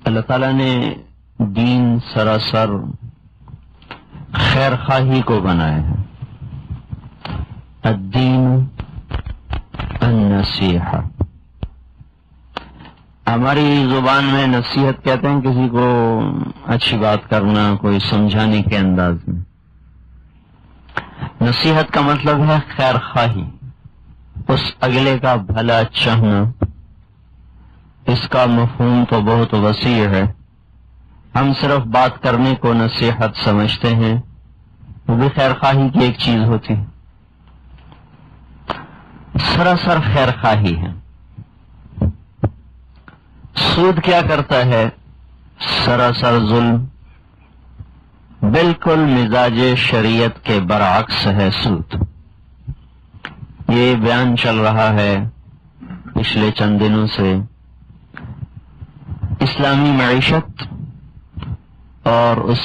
اللہ تعالیٰ نے دین سراسر خیر خواہی کو بنایا ہے. الدین النصیحہ. ہماری زبان میں نصیحت کہتے ہیں کسی کو اچھی بات کرنا، کوئی سمجھانے کے انداز میں. نصیحت کا مطلب ہے خیر خواہی، اس اگلے کا بھلا چاہنا. اس کا مفہوم تو بہت وسیع ہے. ہم صرف بات کرنے کو نصیحت سمجھتے ہیں، وہ بھی خیر خواہی کی ایک چیز ہوتی ہے. سراسر خیر خواہی ہے. سود کیا کرتا ہے؟ سراسر ظلم، بالکل مزاج شریعت کے برعکس ہے سود. یہ بیان چل رہا ہے پچھلے چند دنوں سے اسلامی معیشت اور اس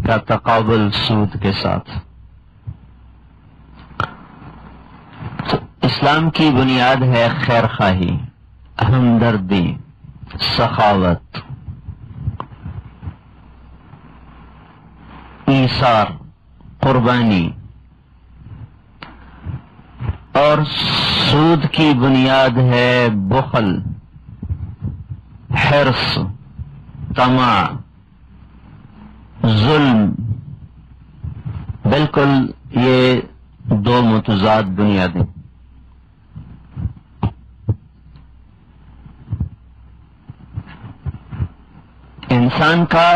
کا تقابل سود کے ساتھ. تو اسلام کی بنیاد ہے خیر خواہی، ہمدردی، سخاوت، ایثار، قربانی. اور سود کی بنیاد ہے بخل، حرص، طمع، ظلم. بالکل یہ دو متضاد بنیادیں. انسان کا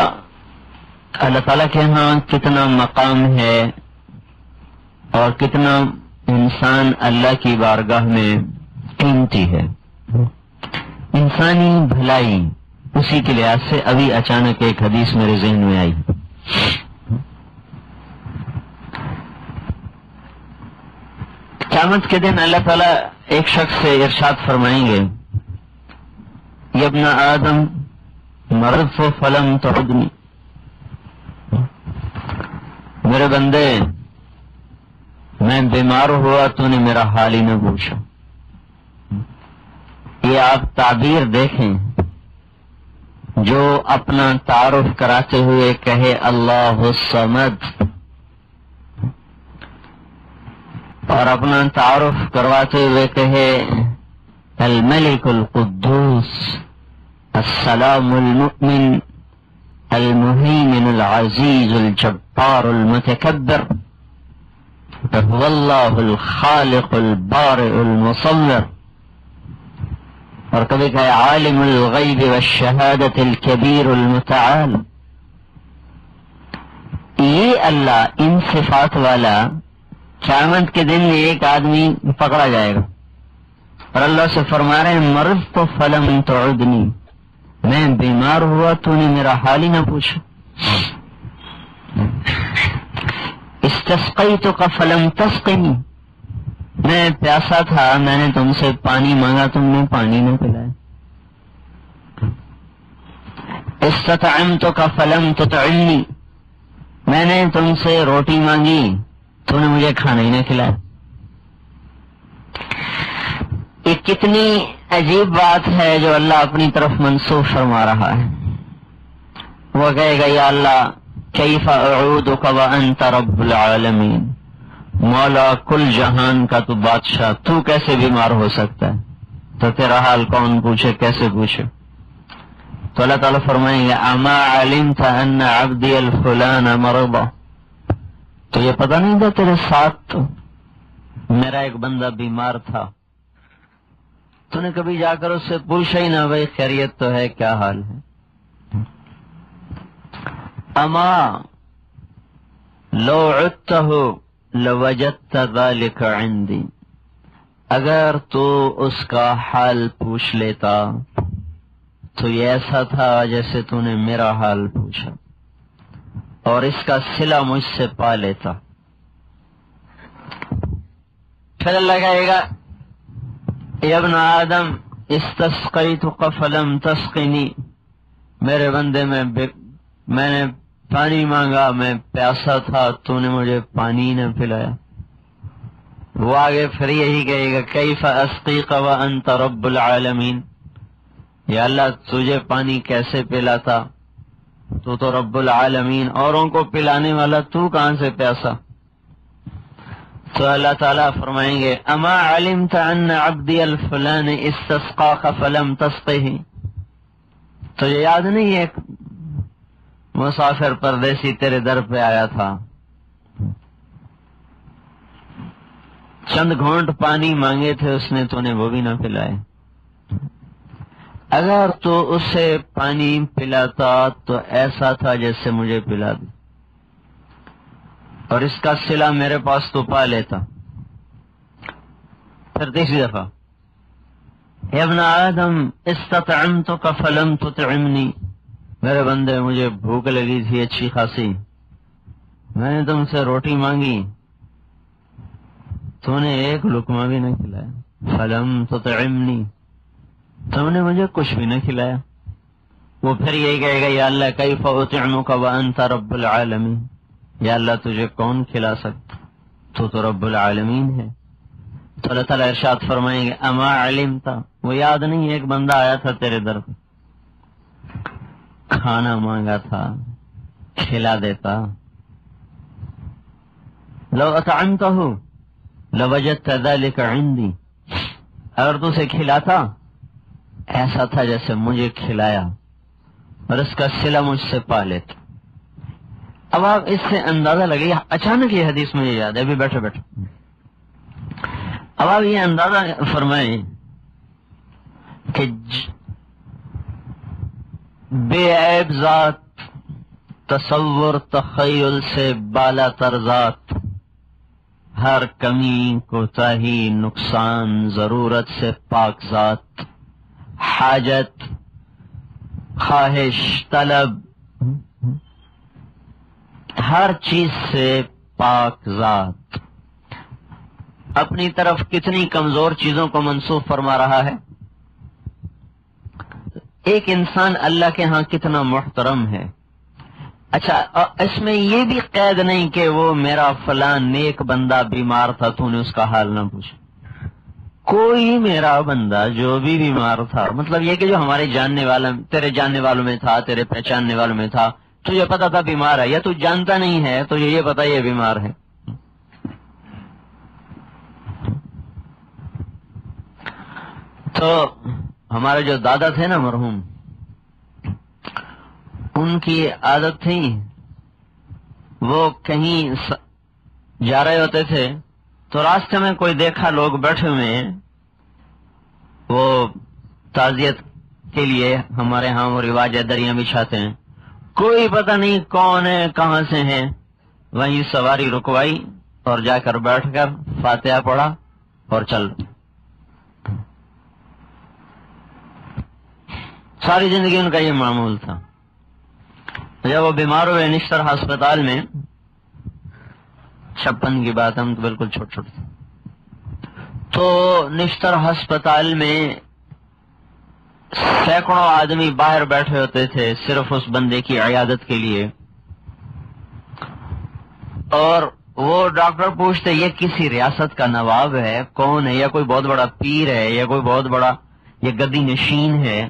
اللہ تعالیٰ کے ہاں کتنا مقام ہے اور کتنا انسان اللہ کی بارگاہ میں قیمتی ہے. انسانی بھلائی اسی کے لحاظ سے ابھی اچانک ایک حدیث میرے ذہن میں آئی. قیامت کے دن اللہ تعالیٰ ایک شخص سے ارشاد فرمائیں گے، یا ابن آدم مرضت فلم تعدنی. میرے بندے، میں بیمار ہوا تو نے میرا حال ہی نہ پوچھا. یہ آپ تعبیر دیکھیں، جو اپنا تعارف کراتے ہوئے کہے اللہ الصمد، اور اپنا تعارف کرواتے ہوئے کہے الملک القدوس السلام المؤمن المهيمن العزيز الجبار المتكبر هو الله الخالق البارئ المصور. اور کبھی کہے عالم الغیب والشہادة الكبیر المتعال. یہ اللہ ان صفات والا قیامت کے دن ایک آدمی پکڑا جائے گا اور اللہ سے فرما رہے ہیں مرضت فلم تعدنی، میں بیمار ہوا تو نے میرا حال ہی نہ پوچھا. استسقیتک فلم تسقنی، میں پیاسا تھا، میں نے تم سے پانی مانگا، تم نے پانی نہ پلایا. استطعمتک فلم تطعمنی، میں نے تم سے روٹی مانگی، تو نے مجھے کھانا ہی نہ کھلایا. یہ کتنی عجیب بات ہے جو اللہ اپنی طرف منسوخ فرما رہا ہے. وہ کہے گا یا اللہ کیف اعودک وانت رب العالمین، مولا کل جہان کا تو بادشاہ، تو کیسے بیمار ہو سکتا ہے؟ تو تیرا حال کون پوچھے، کیسے پوچھے؟ تو اللہ تعالیٰ فرمائیں گے اما علمت ان عبدی الفلان مرضى، تو یہ پتہ نہیں تھا تیرے ساتھ تو میرا ایک بندہ بیمار تھا، تو نے کبھی جا کر اس سے پوچھا ہی نہ بھائی خیریت تو ہے، کیا حال ہے؟ اما لو عدته لوجدت ذلك عندي، اگر تو اس کا حال پوچھ لیتا تو یہ ایسا تھا جیسے تو نے میرا حال پوچھا، اور اس کا صلہ مجھ سے پا لیتا. پھر اللہ کہے گا یا ابن آدم استسقیتک فلم تسقنی، میرے بندے میں نے پانی مانگا، میں پیاسا تھا، تو نے مجھے پانی نہ پلایا. وہ آگے پھر یہی کہے گا کیف اسقیک وانت رب العالمین، یا اللہ تجھے پانی کیسے پلاتا؟ تو رب العالمین، اوروں کو پلانے والا تو کہاں سے پیاسا؟ تو اللہ تعالیٰ فرمائیں گے اما علمت ان عبدی الفلان استسقاک فلم تسقہ، تجھے یاد نہیں ایک مسافر پردیسی تیرے در پہ آیا تھا، چند گھونٹ پانی مانگے تھے اس نے، تو نے وہ بھی نہ پلائے۔ اگر تو اسے پانی پلاتا تو ایسا تھا جیسے مجھے پلا دی، اور اس کا صلہ میرے پاس تو پا لیتا۔ پھر تیسری دفعہ اے ابن آدم استطعمتک فلم تطعمنی، میرے بندے مجھے بھوک لگی تھی اچھی خاصی، میں نے تم سے روٹی مانگی، تو نے ایک لقمہ بھی نہ کھلایا، فلم تطعمنی، تم نے مجھے کچھ بھی نہ کھلایا۔ وہ پھر یہی کہے گا یا اللہ کیف اطعمک وانت رب العالمین، یا اللہ تجھے کون کھلا سکتا، تو رب العالمین ہے۔ تو اللہ تعالیٰ ارشاد فرمائیں گے اما علمتا، وہ یاد نہیں ایک بندہ آیا تھا تیرے در پہ، کھانا مانگا تھا، کھلا دیتا۔ لو اطعمتہ لوجدت ذلک عندی، اگر تو اسے کھلاتا ایسا تھا جیسے مجھے کھلایا، اور اس کا صلہ مجھ سے پا لیتا۔ اب آپ اس سے اندازہ لگے، اچانک یہ حدیث مجھے یاد ہے ابھی بیٹھے بیٹھے، اب آپ یہ اندازہ فرمائیں کہ بے عیب ذات، تصور تخیل سے بالا تر ذات، ہر کمی کوتاہی نقصان ضرورت سے پاک ذات، حاجت خواہش طلب ہر چیز سے پاک ذات، اپنی طرف کتنی کمزور چیزوں کو منسوب فرما رہا ہے۔ ایک انسان اللہ کے ہاں کتنا محترم ہے۔ اچھا اس میں یہ بھی قید نہیں کہ وہ میرا فلاں نیک بندہ بیمار تھا تو نے اس کا حال نہ پوچھا، کوئی میرا بندہ جو بھی بیمار تھا، مطلب یہ کہ جو ہمارے جاننے والا، تیرے جاننے والوں میں تھا، تیرے پہچاننے والوں میں تھا، تجھے پتا تھا بیمار ہے، یا تو جانتا نہیں ہے تو یہ پتا یہ بیمار ہے۔ تو ہمارے جو دادا تھے نا مرحوم، ان کی عادت تھی وہ کہیں جا رہے ہوتے تھے تو راستے میں کوئی دیکھا لوگ بیٹھے ہوئے ہیں، وہ تعزیت کے لیے ہمارے ہاں وہ رواج ہے دریاں بچھاتے ہیں، کوئی پتہ نہیں کون ہے کہاں سے ہیں، وہیں سواری رکوائی اور جا کر بیٹھ کر فاتحہ پڑھا اور چل، ساری زندگی ان کا یہ معمول تھا۔ جب وہ بیمار ہوئے نشتر ہسپتال میں، 56 کی بات، ہم تو بالکل چھوٹ چھوٹ تھے، تو نشتر ہسپتال میں سینکڑوں آدمی باہر بیٹھے ہوتے تھے صرف اس بندے کی عیادت کے لیے، اور وہ ڈاکٹر پوچھتے یہ کسی ریاست کا نواب ہے، کون ہے، یا کوئی بہت بڑا پیر ہے، یا کوئی بہت بڑا یہ گدی نشین ہے،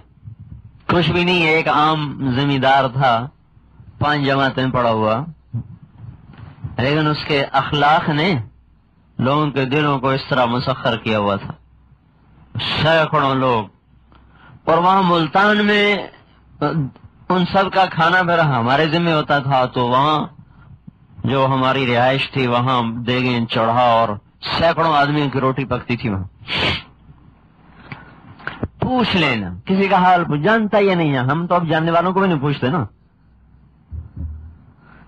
کچھ بھی نہیں، ایک عام زمیندار تھا، 5 جماعتیں پڑھا ہوا، لیکن اس کے اخلاق نے لوگوں کے دلوں کو اس طرح مسخر کیا ہوا تھا، سینکڑوں لوگ، اور وہاں ملتان میں ان سب کا کھانا پھر ہمارے ذمہ ہوتا تھا، تو وہاں جو ہماری رہائش تھی وہاں دیگیں چڑھا اور سینکڑوں آدمیوں کی روٹی پکتی تھی، وہاں پوچھ لینا کسی کا حال جانتا یا نہیں ہے، ہم تو اب جاننے والوں کو بھی نہیں پوچھتے نا۔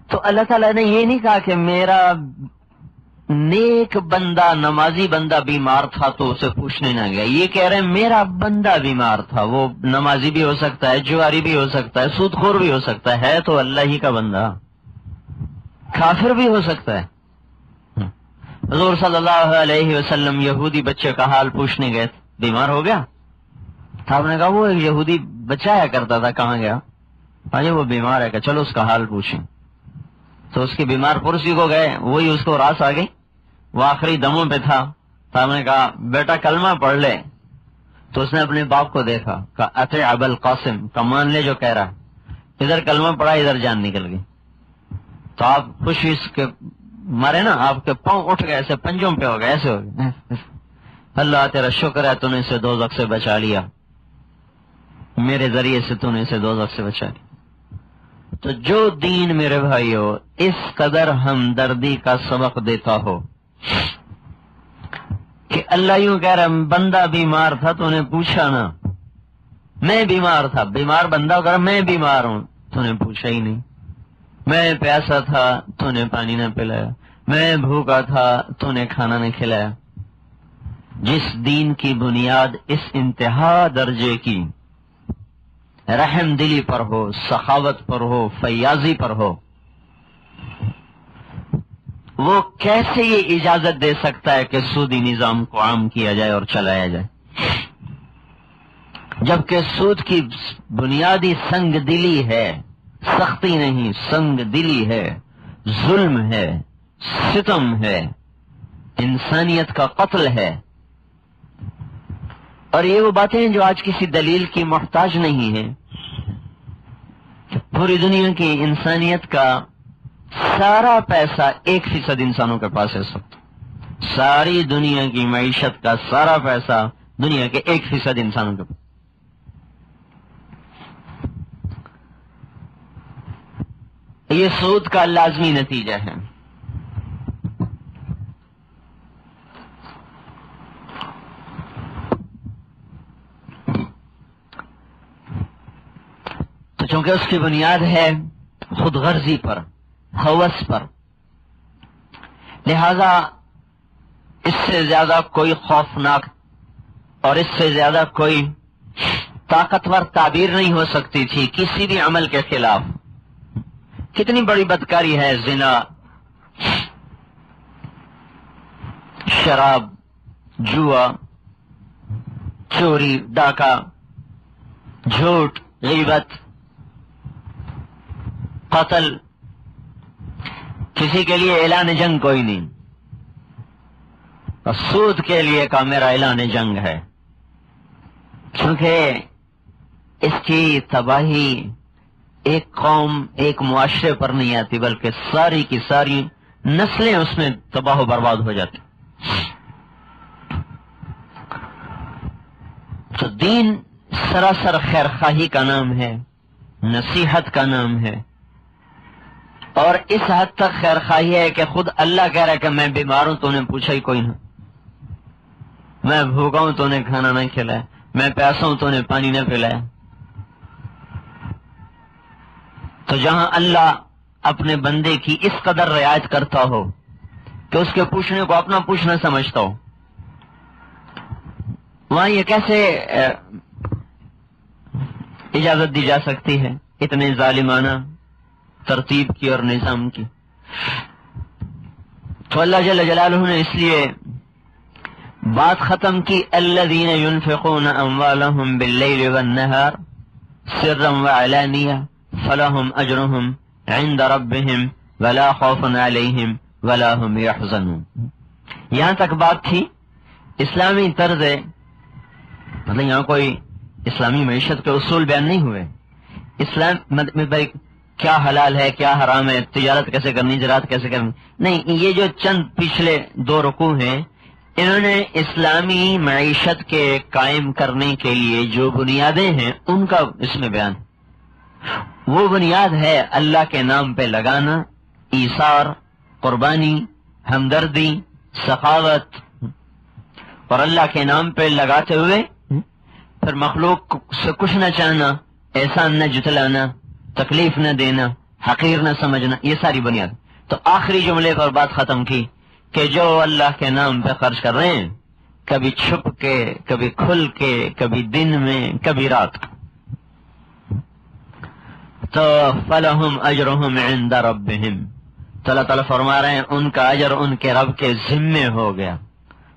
تو اللہ تعالیٰ نے یہ نہیں کہا کہ میرا نیک بندہ نمازی بندہ بیمار تھا تو اسے پوچھنے نہ گیا، یہ کہہ رہے ہیں میرا بندہ بیمار تھا، وہ نمازی بھی ہو سکتا ہے، جواری بھی ہو سکتا ہے، سود خور بھی ہو سکتا ہے تو اللہ ہی کا بندہ، کافر بھی ہو سکتا ہے۔ حضور صلی اللہ علیہ وسلم یہودی بچے کا حال پوچھنے گئے، بیمار ہو گیا، آپ نے کہا وہ ایک یہودی بچہ آیا کرتا تھا، کہاں گیا؟ جی وہ بیمار ہے، کہ چلو اس کا حال پوچھیں۔ تو اس کی بیمار پرسی کو گئے، وہی اس کو راس آ گئی، وہ آخری دموں پہ تھا، تو ہم نے کہا بیٹا کلمہ پڑھ لے، تو اس نے اپنے باپ کو دیکھا، کہا اطع ابا القاسم، کا مان لے جو کہہ رہا. ادھر کلمہ پڑا، ادھر جان نکل گئی. تو آپ خوشی کے مارے نا آپ کے پاؤں اٹھ گئے، ایسے پنجوں پہ ہو گئے، ایسے ہو گئے. اللہ تیرا شکر ہے تو نے اسے دوزخ سے بچا لیا، میرے ذریعے سے تو نے اسے دوزخ سے بچا لیا. تو جو دین میرے بھائیو اس قدر ہمدردی کا سبق دیتا ہو کہ اللہ یوں کہہ رہا بندہ بیمار تھا تو نے پوچھا نا، میں بیمار تھا، بیمار بندہ کہہ رہا میں بیمار ہوں تو نے پوچھا ہی نہیں. میں پیاسا تھا تو نے پانی نہ پلایا، میں بھوکا تھا تو نے کھانا نہیں کھلایا. جس دین کی بنیاد اس انتہا درجے کی رحم دلی پر ہو، سخاوت پر ہو، فیاضی پر ہو، وہ کیسے یہ اجازت دے سکتا ہے کہ سودی نظام کو عام کیا جائے اور چلایا جائے، جبکہ سود کی بنیادی سنگ دلی ہے، سختی نہیں، سنگ دلی ہے، ظلم ہے، ستم ہے، انسانیت کا قتل ہے. اور یہ وہ باتیں ہیں جو آج کسی دلیل کی محتاج نہیں ہیں. پوری دنیا کی انسانیت کا سارا پیسہ 1% انسانوں کے پاس ہے. سب ساری دنیا کی معیشت کا سارا پیسہ دنیا کے 1% انسانوں کے پاس. یہ سود کا لازمی نتیجہ ہے. تو چونکہ اس کی بنیاد ہے خود غرضی پر، ہوس پر، لہذا اس سے زیادہ کوئی خوفناک اور اس سے زیادہ کوئی طاقتور تعبیر نہیں ہو سکتی تھی کسی بھی عمل کے خلاف. کتنی بڑی بدکاری ہے زنا، شراب، جوا، چوری، ڈاکہ، جھوٹ، غیبت، قتل. کسی کے لیے اعلان جنگ کوئی نہیں، اور سود کے لیے کا میرا اعلان جنگ ہے، کیونکہ اس کی تباہی ایک قوم، ایک معاشرے پر نہیں آتی بلکہ ساری کی ساری نسلیں اس میں تباہ و برباد ہو جاتی. تو دین سراسر خیر خواہی کا نام ہے، نصیحت کا نام ہے، اور اس حد تک خیر خواہی ہے کہ خود اللہ کہہ رہا ہے کہ میں بیمار ہوں تو نے پوچھا ہی کوئی نہ، میں بھوکا ہوں تو نے کھانا نہ کھلایا، میں پیاسا ہوں تو نے پانی نہ پلایا. تو جہاں اللہ اپنے بندے کی اس قدر رعایت کرتا ہو کہ اس کے پوچھنے کو اپنا پوچھنا سمجھتا ہو، وہاں یہ کیسے اجازت دی جا سکتی ہے اتنے ظالمانہ ترتیب کی اور نظام کی؟ تو اللہ جل جلالہ نے اس لیے بات ختم کی الذین ينفقون اموالهم باللیل والنہار سرا وعلانیہ فلهم اجرهم عند ربهم ولا خوف علیہم ولا هم يحزنون. یہاں تک بات تھی اسلامی طرز، مطلب یہاں کوئی اسلامی معیشت کے اصول بیان نہیں ہوئے، اسلام میں کیا حلال ہے کیا حرام ہے، تجارت کیسے کرنی، زراعت کیسے کرنی، نہیں. یہ جو چند پچھلے 2 رکوع ہیں انہوں نے اسلامی معیشت کے قائم کرنے کے لیے جو بنیادیں ہیں ان کا اس میں بیان. وہ بنیاد ہے اللہ کے نام پہ لگانا، ایثار، قربانی، ہمدردی، سخاوت، اور اللہ کے نام پہ لگاتے ہوئے پھر مخلوق سے کچھ نہ چاہنا، احسان نہ جتلانا، تکلیف نہ دینا، حقیر نہ سمجھنا، یہ ساری بنیاد. تو آخری جملے پر بات ختم کی کہ جو اللہ کے نام پہ خرچ کر رہے ہیں، کبھی چھپ کے، کبھی کھل کے، کبھی دن میں، کبھی رات، تو فلہم اجرہم عند ربہم، تو اللہ تعالیٰ فرما رہے ہیں ان کا اجر ان کے رب کے ذمے ہو گیا.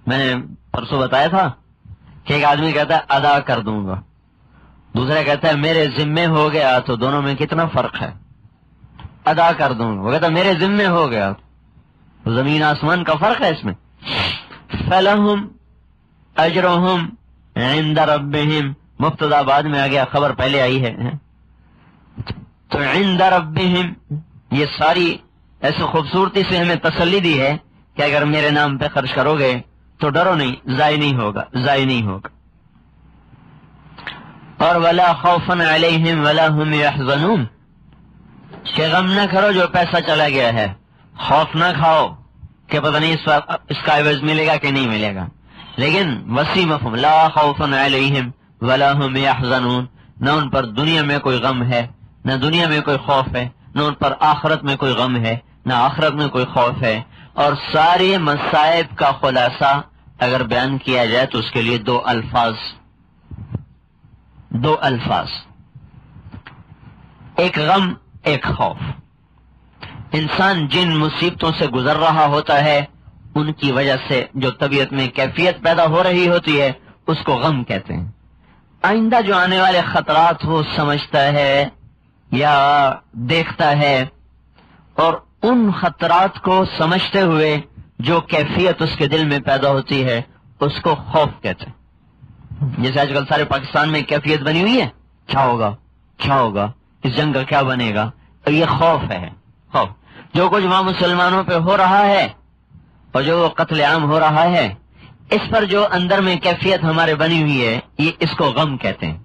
میں نے پرسوں بتایا تھا کہ ایک آدمی کہتا ہے ادا کر دوں گا، دوسرا کہتا ہے میرے ذمے ہو گیا. تو دونوں میں کتنا فرق ہے؟ ادا کر دوں گا، وہ کہتا ہے میرے ذمے ہو گیا، زمین آسمان کا فرق ہے اس میں. فلہم اجرہم عند ربهم مبتدا بعد میں آ گیا، خبر پہلے آئی ہے. تو عند ربهم یہ ساری ایسے خوبصورتی سے ہمیں تسلی دی ہے کہ اگر میرے نام پہ خرچ کرو گے تو ڈرو نہیں، ضائع نہیں ہوگا، ضائع نہیں ہوگا. اور ولا خوف علیہم ولا هم يحزنون، کہ غم نہ کرو جو پیسہ چلا گیا ہے، خوف نہ کھاؤ کہ پتہ نہیں اس کا عوض ملے گا کہ نہیں ملے گا. لیکن وسیع مفہوم، لا خوف علیہم ولا هم يحزنون، نہ ان پر دنیا میں کوئی غم ہے، نہ دنیا میں کوئی خوف ہے، نہ ان پر آخرت میں کوئی غم ہے، نہ آخرت میں کوئی خوف ہے. اور سارے مصائب کا خلاصہ اگر بیان کیا جائے تو اس کے لیے دو الفاظ، ایک غم ایک خوف. انسان جن مصیبتوں سے گزر رہا ہوتا ہے ان کی وجہ سے جو طبیعت میں کیفیت پیدا ہو رہی ہوتی ہے اس کو غم کہتے ہیں. آئندہ جو آنے والے خطرات وہ سمجھتا ہے یا دیکھتا ہے، اور ان خطرات کو سمجھتے ہوئے جو کیفیت اس کے دل میں پیدا ہوتی ہے اس کو خوف کہتے ہیں. جیسے آج کل سارے پاکستان میں کیفیت بنی ہوئی ہے، کیا ہوگا، اس جنگ کا کیا بنے گا، اور یہ خوف ہے. خوف جو کچھ وہاں مسلمانوں پہ ہو رہا ہے اور جو قتل عام ہو رہا ہے، اس پر جو اندر میں کیفیت ہمارے بنی ہوئی ہے یہ اس کو غم کہتے ہیں.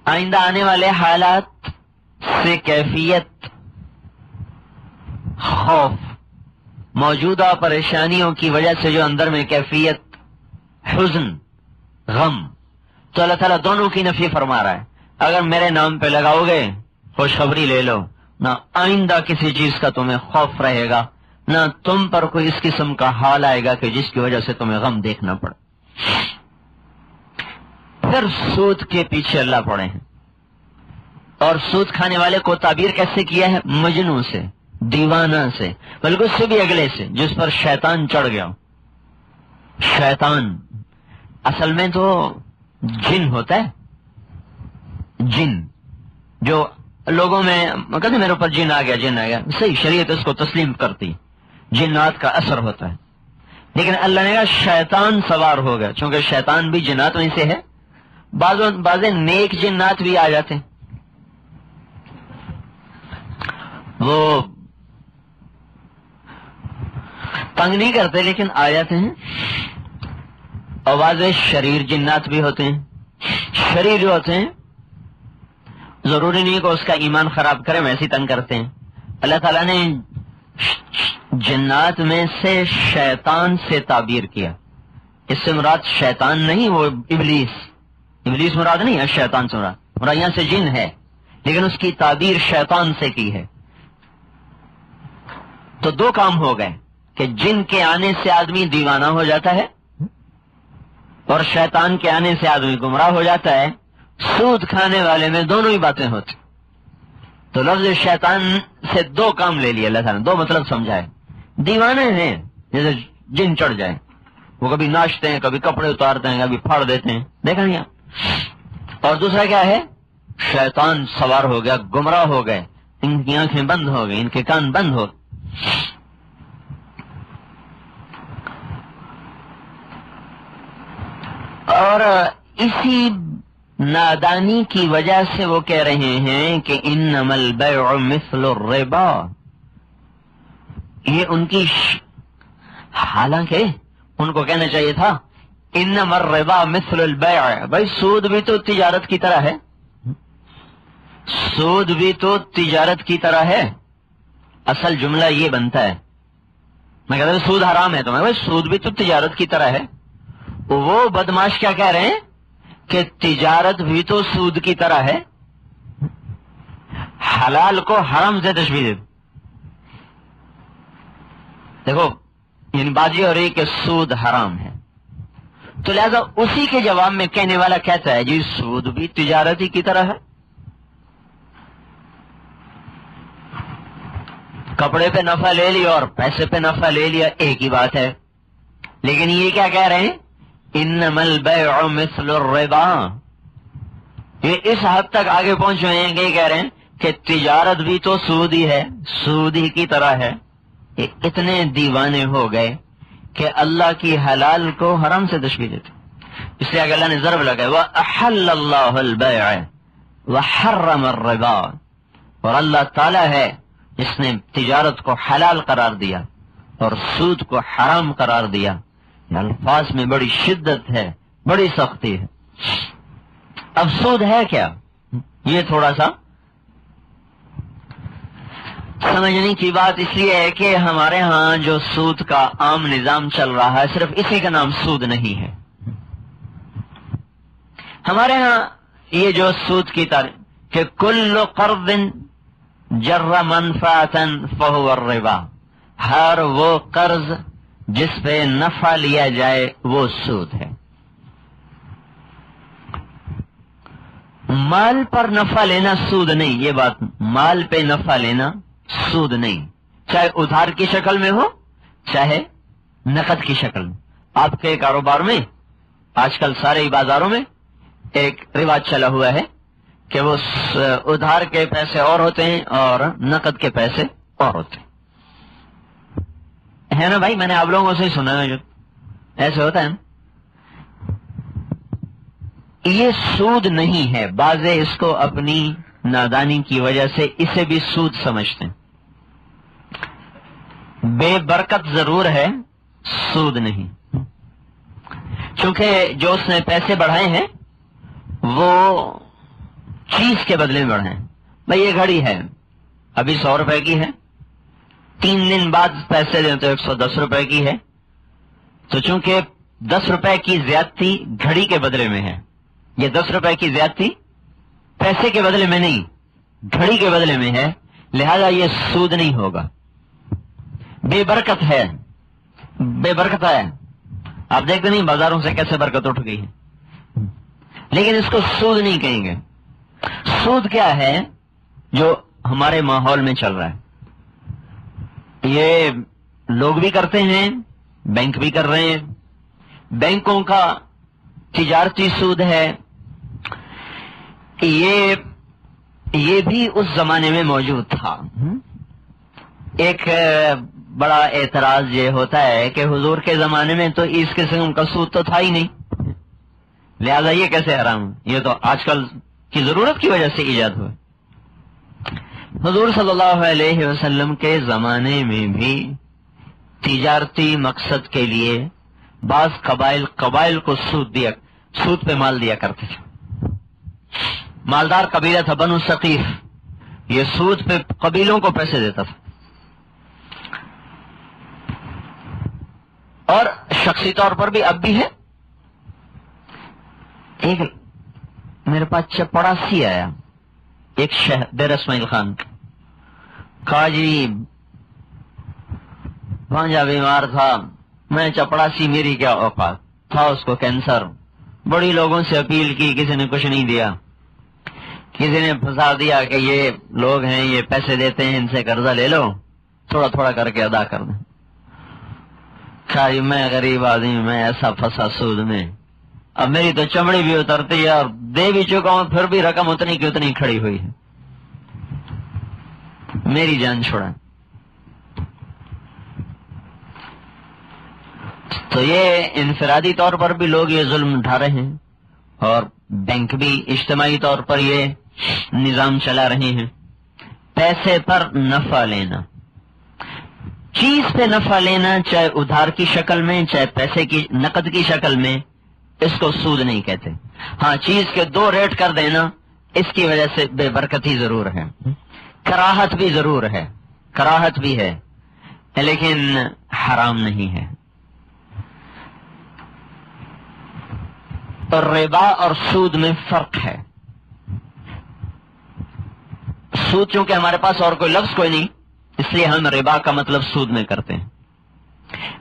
آئندہ آنے والے حالات سے کیفیت خوف، موجودہ پریشانیوں کی وجہ سے جو اندر میں کیفیت حزن، غم، تو اللہ تعالیٰ دونوں کی نفی فرما رہا ہے. اگر میرے نام پہ لگاؤ گے خوشخبری لے لو، نہ آئندہ کسی چیز کا تمہیں خوف رہے گا، نہ تم پر کوئی اس قسم کا حال آئے گا کہ جس کی وجہ سے تمہیں غم دیکھنا پڑے. پھر سود کے پیچھے اللہ پڑے ہیں، اور سود کھانے والے کو تعبیر کیسے کیا ہے؟ مجنوں سے، دیوانہ سے، بلکہ اس سے بھی اگلے سے جس پر شیطان چڑھ گیا. شیطان اصل میں تو جن ہوتا ہے، جن جو لوگوں میں کہتے ہیں میرے اوپر جن آ گیا، صحیح، شریعت اس کو تسلیم کرتی، جنات کا اثر ہوتا ہے. لیکن اللہ نے کہا شیطان سوار ہو گیا، چونکہ شیطان بھی جنات میں سے ہے. بعض نیک جنات بھی آ جاتے ہیں، وہ تنگ نہیں کرتے لیکن آ جاتے ہیں. اور بعض شریر جنات بھی ہوتے ہیں. شریر جو ہوتے ہیں ضروری نہیں کہ اس کا ایمان خراب کرے، ویسے ہی تنگ کرتے ہیں. اللہ تعالیٰ نے جنات میں سے شیطان سے تعبیر کیا. اس سے مراد شیطان نہیں، وہ ابلیس مراد نہیں ہے، شیطان سے مراد یہاں سے جن ہے، لیکن اس کی تعبیر شیطان سے کی ہے. تو دو کام ہو گئے کہ جن کے آنے سے آدمی دیوانہ ہو جاتا ہے اور شیطان کے آنے سے آدمی گمراہ ہو جاتا ہے. سود کھانے والے میں دونوں ہی باتیں ہوتی. تو لفظ شیطان سے دو کام لے لیے اللہ تعالیٰ نے، دو مطلب سمجھائے. دیوانے ہیں جیسے جن چڑھ جائیں، وہ کبھی ناچتے ہیں، کبھی کپڑے اتارتے ہیں، کبھی پھاڑ دیتے ہیں، دیکھا نہیں آپ. اور دوسرا کیا ہے؟ شیطان سوار ہو گیا، گمراہ ہو گئے، ان کی آنکھیں بند ہو گئی، ان کے کان بند ہو. اور اسی نادانی کی وجہ سے وہ کہہ رہے ہیں کہ انما البیع مثل الربا. یہ ان کی حالانکہ ان کو کہنا چاہیے تھا انما الربا مثل البیع. بھائی سود بھی تو تجارت کی طرح ہے، سود بھی تو تجارت کی طرح ہے. اصل جملہ یہ بنتا ہے، میں کہتا ہوں سود حرام ہے، تو میں بھائی سود بھی تو تجارت کی طرح ہے. وہ بدماش کیا کہہ رہے ہیں کہ تجارت بھی تو سود کی طرح ہے. حلال کو حرام سے تشبیہ دے. دیکھو یعنی بات یہ ہو رہی کہ سود حرام ہے، تو لہذا اسی کے جواب میں کہنے والا کہتا ہے جی سود بھی تجارت ہی کی طرح ہے. کپڑے پہ نفع لے لیا اور پیسے پہ نفع لے لیا، ایک ہی بات ہے. لیکن یہ کیا کہہ رہے ہیں؟ انما البیع مثل الربا. یہ اس حد تک آگے پہنچ رہے ہیں کہ یہ کہہ رہے ہیں کہ تجارت بھی تو سود ہی ہے، سود ہی کی طرح ہے. یہ اتنے دیوانے ہو گئے کہ اللہ کی حلال کو حرام سے تشبیہ دیتے. اس لیے اللہ نے ضرب لگایا وَأَحَلَّ اللَّهُ الْبَيْعَ وَحَرَّمَ الرِّبَا، اور اللہ تعالیٰ ہے جس نے تجارت کو حلال قرار دیا اور سود کو حرام قرار دیا. یہ الفاظ میں بڑی شدت ہے، بڑی سختی ہے. اب سود ہے کیا، یہ تھوڑا سا سمجھنے کی بات اس لیے ہے کہ ہمارے ہاں جو سود کا عام نظام چل رہا ہے صرف اسی کا نام سود نہیں ہے. ہمارے ہاں یہ جو سود کی تعریف کہ کل قرض جر منفعتا فهو الربا، ہر وہ قرض جس پہ نفع لیا جائے وہ سود ہے. مال پر نفع لینا سود نہیں، یہ بات، مال پہ نفع لینا سود نہیں، چاہے ادھار کی شکل میں ہو چاہے نقد کی شکل میں. آپ کے کاروبار میں آج کل سارے بازاروں میں ایک رواج چلا ہوا ہے کہ وہ ادھار کے پیسے اور ہوتے ہیں اور نقد کے پیسے اور ہوتے ہیں، نا بھائی؟ میں نے آپ لوگوں سے ہی سنا ہے جو ایسے ہوتا ہے. یہ سود نہیں ہے، بعض اس کو اپنی نادانی کی وجہ سے اسے بھی سود سمجھتے ہیں. بے برکت ضرور ہے، سود نہیں. چونکہ جو اس نے پیسے بڑھائے ہیں وہ چیز کے بدلے میں بڑھائے ہیں. بھائی یہ گھڑی ہے، ابھی 100 روپے کی ہے، 3 دن بعد پیسے دیں تو 110 روپے کی ہے. تو چونکہ 10 روپے کی زیادتی گھڑی کے بدلے میں ہے، یہ 10 روپے کی زیادتی پیسے کے بدلے میں نہیں، گھڑی کے بدلے میں ہے، لہذا یہ سود نہیں ہوگا. بے برکت ہے، بے برکت ہے. آپ دیکھتے نہیں بازاروں سے کیسے برکت اٹھ گئی ہے، لیکن اس کو سود نہیں کہیں گے. سود کیا ہے جو ہمارے ماحول میں چل رہا ہے؟ یہ لوگ بھی کرتے ہیں، بینک بھی کر رہے ہیں. بینکوں کا تجارتی سود ہے. یہ بھی اس زمانے میں موجود تھا. ایک بڑا اعتراض یہ ہوتا ہے کہ حضور کے زمانے میں تو اس قسم کا سود تو تھا ہی نہیں، لہذا یہ کیسے حرام؟ یہ تو آج کل کی ضرورت کی وجہ سے ایجاد ہوا. حضور صلی اللہ علیہ وسلم کے زمانے میں بھی تجارتی مقصد کے لیے بعض قبائل کو سود پہ مال دیا کرتے تھے. مالدار قبیلہ تھا بنو ثقیف، یہ سود پہ قبیلوں کو پیسے دیتا تھا. اور شخصی طور پر بھی اب بھی ہے. ایک میرے پاس چپڑاسی آیا، ایک شہر دیر اسماعیل خان کا، کہا جی بھانجا بیمار تھا، میں چپڑاسی، میری کیا اوقات، تھا اس کو کینسر. بڑی لوگوں سے اپیل کی، کسی نے کچھ نہیں دیا. کسی نے پھنسا دیا کہ یہ لوگ ہیں، یہ پیسے دیتے ہیں، ان سے قرضہ لے لو، تھوڑا تھوڑا کر کے ادا کر دیں. کہا جی میں غریب آدمی، میں ایسا پھنسا سود میں، اب میری تو چمڑی بھی اترتی ہے اور دے بھی چکا ہوں، پھر بھی رقم اتنی کی اتنی کھڑی ہوئی ہے، میری جان چھوڑا. تو یہ انفرادی طور پر بھی لوگ یہ ظلم اٹھا رہے ہیں، اور بینک بھی اجتماعی طور پر یہ نظام چلا رہے ہیں. پیسے پر نفع لینا، چیز پہ نفع لینا، چاہے ادھار کی شکل میں چاہے پیسے کی نقد کی شکل میں، اس کو سود نہیں کہتے. ہاں چیز کے 2 ریٹ کر دینا، اس کی وجہ سے بے برکتی ضرور ہے، کراہت بھی ضرور ہے، کراہت بھی ہے، لیکن حرام نہیں ہے. اور ربا اور سود میں فرق ہے. سود چونکہ ہمارے پاس اور کوئی لفظ کوئی نہیں، اس لیے ہم ربا کا مطلب سود میں کرتے ہیں.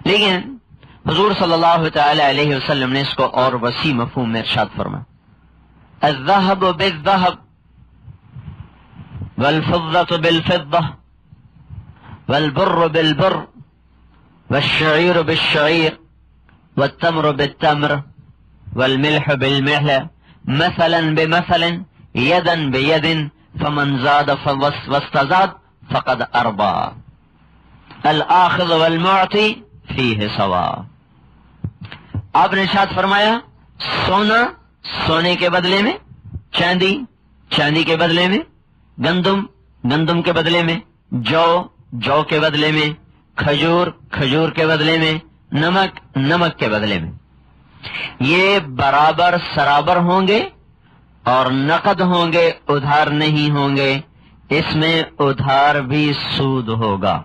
لیکن حضور صلی اللہ تعالی علیہ وسلم نے اس کو اور وسیع مفہوم میں ارشاد فرمایا: الذهب بالذهب والفضة بالفضة والبر بالبر والشعير بالشعير والتمر بالتمر والملح بالملح مثلا بمثل يدا بيد فمن زاد واستزاد فقد أربى الآخذ والمعطي فيه سواء. آپ نے ارشاد فرمایا سونا سونے کے بدلے میں، چاندی چاندی کے بدلے میں، گندم گندم کے بدلے میں، جو کے بدلے میں، کھجور کھجور کے بدلے میں، نمک نمک کے بدلے میں، یہ برابر سرابر ہوں گے اور نقد ہوں گے، ادھار نہیں ہوں گے۔ اس میں ادھار بھی سود ہوگا۔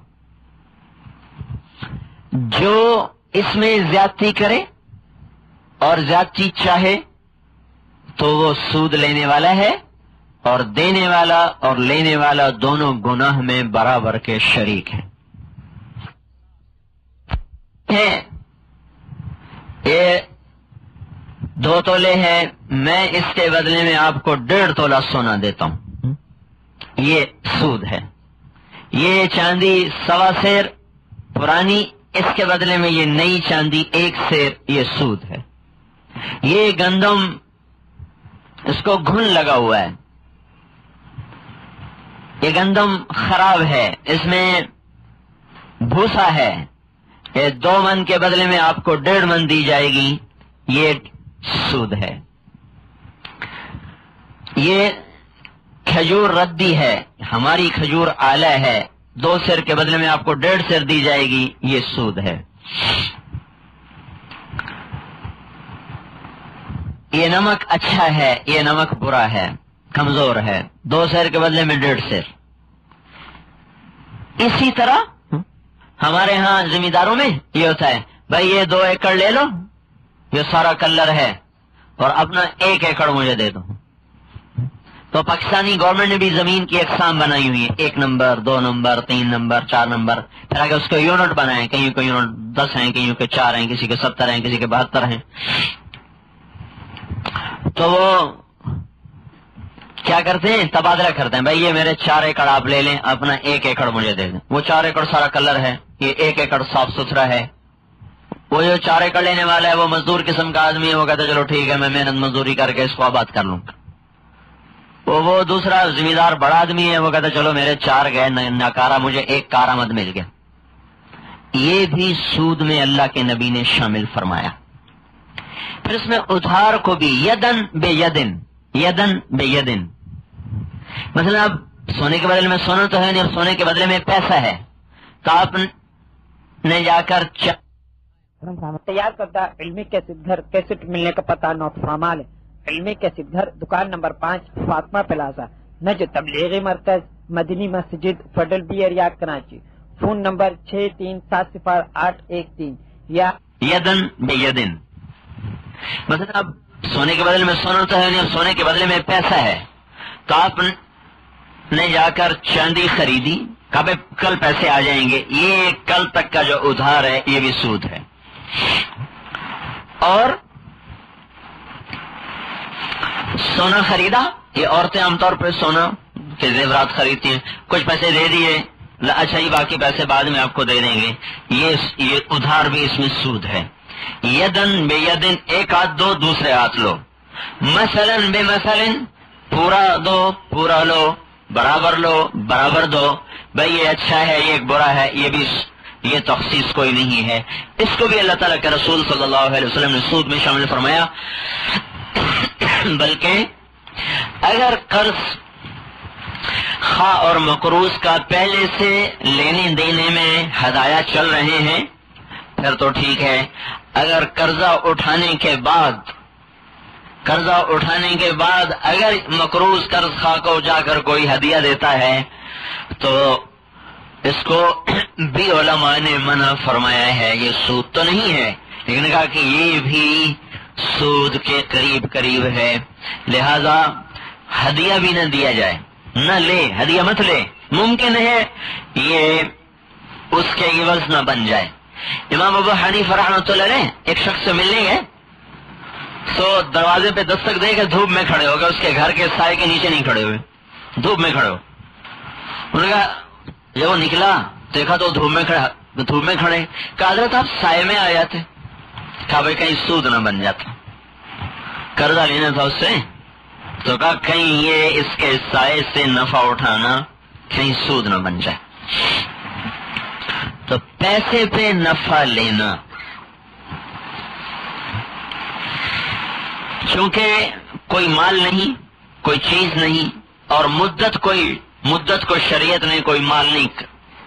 جو اس میں زیادتی کرے اور زیادتی چاہے تو وہ سود لینے والا ہے، اور دینے والا اور لینے والا دونوں گناہ میں برابر کے شریک ہیں۔ یہ 2 تولے ہے، میں اس کے بدلے میں آپ کو 1.5 تولہ سونا دیتا ہوں، یہ سود ہے۔ یہ چاندی 1.25 سیر پرانی، اس کے بدلے میں یہ نئی چاندی 1 سیر، یہ سود ہے۔ یہ گندم اس کو گھن لگا ہوا ہے، یہ گندم خراب ہے، اس میں بھوسا ہے، یہ 2 من کے بدلے میں آپ کو 1.5 من دی جائے گی، یہ سود ہے۔ یہ کھجور ردی ہے، ہماری کھجور اعلی ہے، 2 سیر کے بدلے میں آپ کو 1.5 سیر دی جائے گی، یہ سود ہے۔ یہ نمک اچھا ہے، یہ نمک برا ہے، کمزور ہے، 2 سیر کے بدلے میں 1.5 سیر۔ اسی طرح ہمارے ہاں زمینداروں میں یہ ہوتا ہے، بھائی یہ 2 ایکڑ لے لو، یہ سارا کلر ہے، اور اپنا 1 ایکڑ مجھے دے دو۔ تو پاکستانی گورنمنٹ نے بھی زمین کی اقسام بنائی ہوئی ہے، 1 نمبر، 2 نمبر، 3 نمبر، 4 نمبر، پھر آگے اس کو یونٹ بنائے، کہیں کو یونٹ 10 ہیں، کہیں کے 4 ہیں، کسی کے 70 ہیں، کسی کے 72 ہیں۔ تو وہ کیا کرتے ہیں، تبادلہ کرتے ہیں، بھائی یہ میرے 4 ایکڑ آپ لے لیں، اپنا 1 ایکڑ مجھے دے دیں۔ وہ 4 ایکڑ سارا کلر ہے، یہ 1 ایکڑ صاف ستھرا ہے۔ وہ جو 4 ایکڑ لینے والا ہے وہ مزدور قسم کا آدمی ہے، وہ کہتا ہے چلو ٹھیک ہے، میں محنت مزدوری کر کے اس کو آباد کر لوں گا۔ وہ دوسرا زمیندار بڑا آدمی ہے، وہ کہتا ہے چلو میرے 4 گئے ناکارہ، مجھے 1 کارآمد مل گیا۔ یہ بھی سود میں اللہ کے نبی نے شامل فرمایا۔ پھر اس میں ادھار کو بھی یدن بے یدن، یدن بے یدن، مثلا اب سونے کے بدلے میں سونا تو ہے نہیں، اب سونے کے بدلے میں پیسہ ہے، تو آپ نے جا کر تیار کردہ علمی کیسٹ گھر، کیسٹ ملنے کا پتہ نوٹ فرمال ہے۔ علمی کیسٹ گھر، دکان نمبر 5، فاطمہ پلازا، نجد تبلیغی مرکز، مدنی مسجد، federal be area, Karachi. Phone number 63700813 یا یدن بے یدن، مثلا اب سونے کے بدلے میں سونا تو ہے نہیں، اب سونے کے بدلے میں پیسہ ہے، تو آپ نے جا کر چاندی خریدی، کب کل پیسے آ جائیں گے، یہ کل تک کا جو ادھار ہے یہ بھی سود ہے۔ اور سونا خریدا، یہ عورتیں عام طور پر سونا کے زیورات خریدتی ہیں، کچھ پیسے دے دیے، اچھا یہ باقی پیسے بعد میں آپ کو دے دیں گے، یہ ادھار بھی اس میں سود ہے۔ یدن بے یدن، ایک ہاتھ دو دوسرے ہاتھ لو، مثلاً بے مثلاً، پورا دو پورا لو، برابر لو برابر دو، بھائی یہ اچھا ہے یہ برا ہے، یہ بھی یہ تخصیص کوئی نہیں ہے۔ اس کو بھی اللہ تعالیٰ کے رسول صلی اللہ علیہ وسلم نے سود میں شامل فرمایا۔ بلکہ اگر قرض خواہ اور مقروض کا پہلے سے لینے دینے میں ہدایہ چل رہے ہیں پھر تو ٹھیک ہے، اگر قرضہ اٹھانے کے بعد اگر مقروض قرض خواہ کو جا کر کوئی ہدیہ دیتا ہے تو اس کو بھی علماء نے منع فرمایا ہے، یہ سود تو نہیں ہے، لیکن کہا کہ یہ بھی سود کے قریب ہے، لہذا ہدیہ بھی نہ دیا جائے، نہ لے، ہدیہ مت لے، ممکن ہے یہ اس کے عوض نہ بن جائے۔ امام ابو حنیفہ رحمۃ اللہ علیہ ایک شخص سے ملنے گئے تو دروازے پہ دستک دے کے دھوپ میں کھڑے ہو گئے، اس کے گھر کے سائے کے نیچے نہیں کھڑے ہوئے، دھوپ میں کھڑے ہو۔ انہوں نے کہا جب وہ نکلا دیکھا تو دھوپ میں کھڑے، کہا حضرت آپ سائے میں آ جاتے، کہا بھائی کہیں سود نہ بن جاتا، قرضہ لینا تھا اس سے، تو کہا کہیں یہ اس کے سائے سے نفع اٹھانا کہیں سود نہ بن جائے۔ تو پیسے پہ نفع لینا، چونکہ کوئی مال نہیں، کوئی چیز نہیں، اور مدت کو شریعت نے کوئی مال نہیں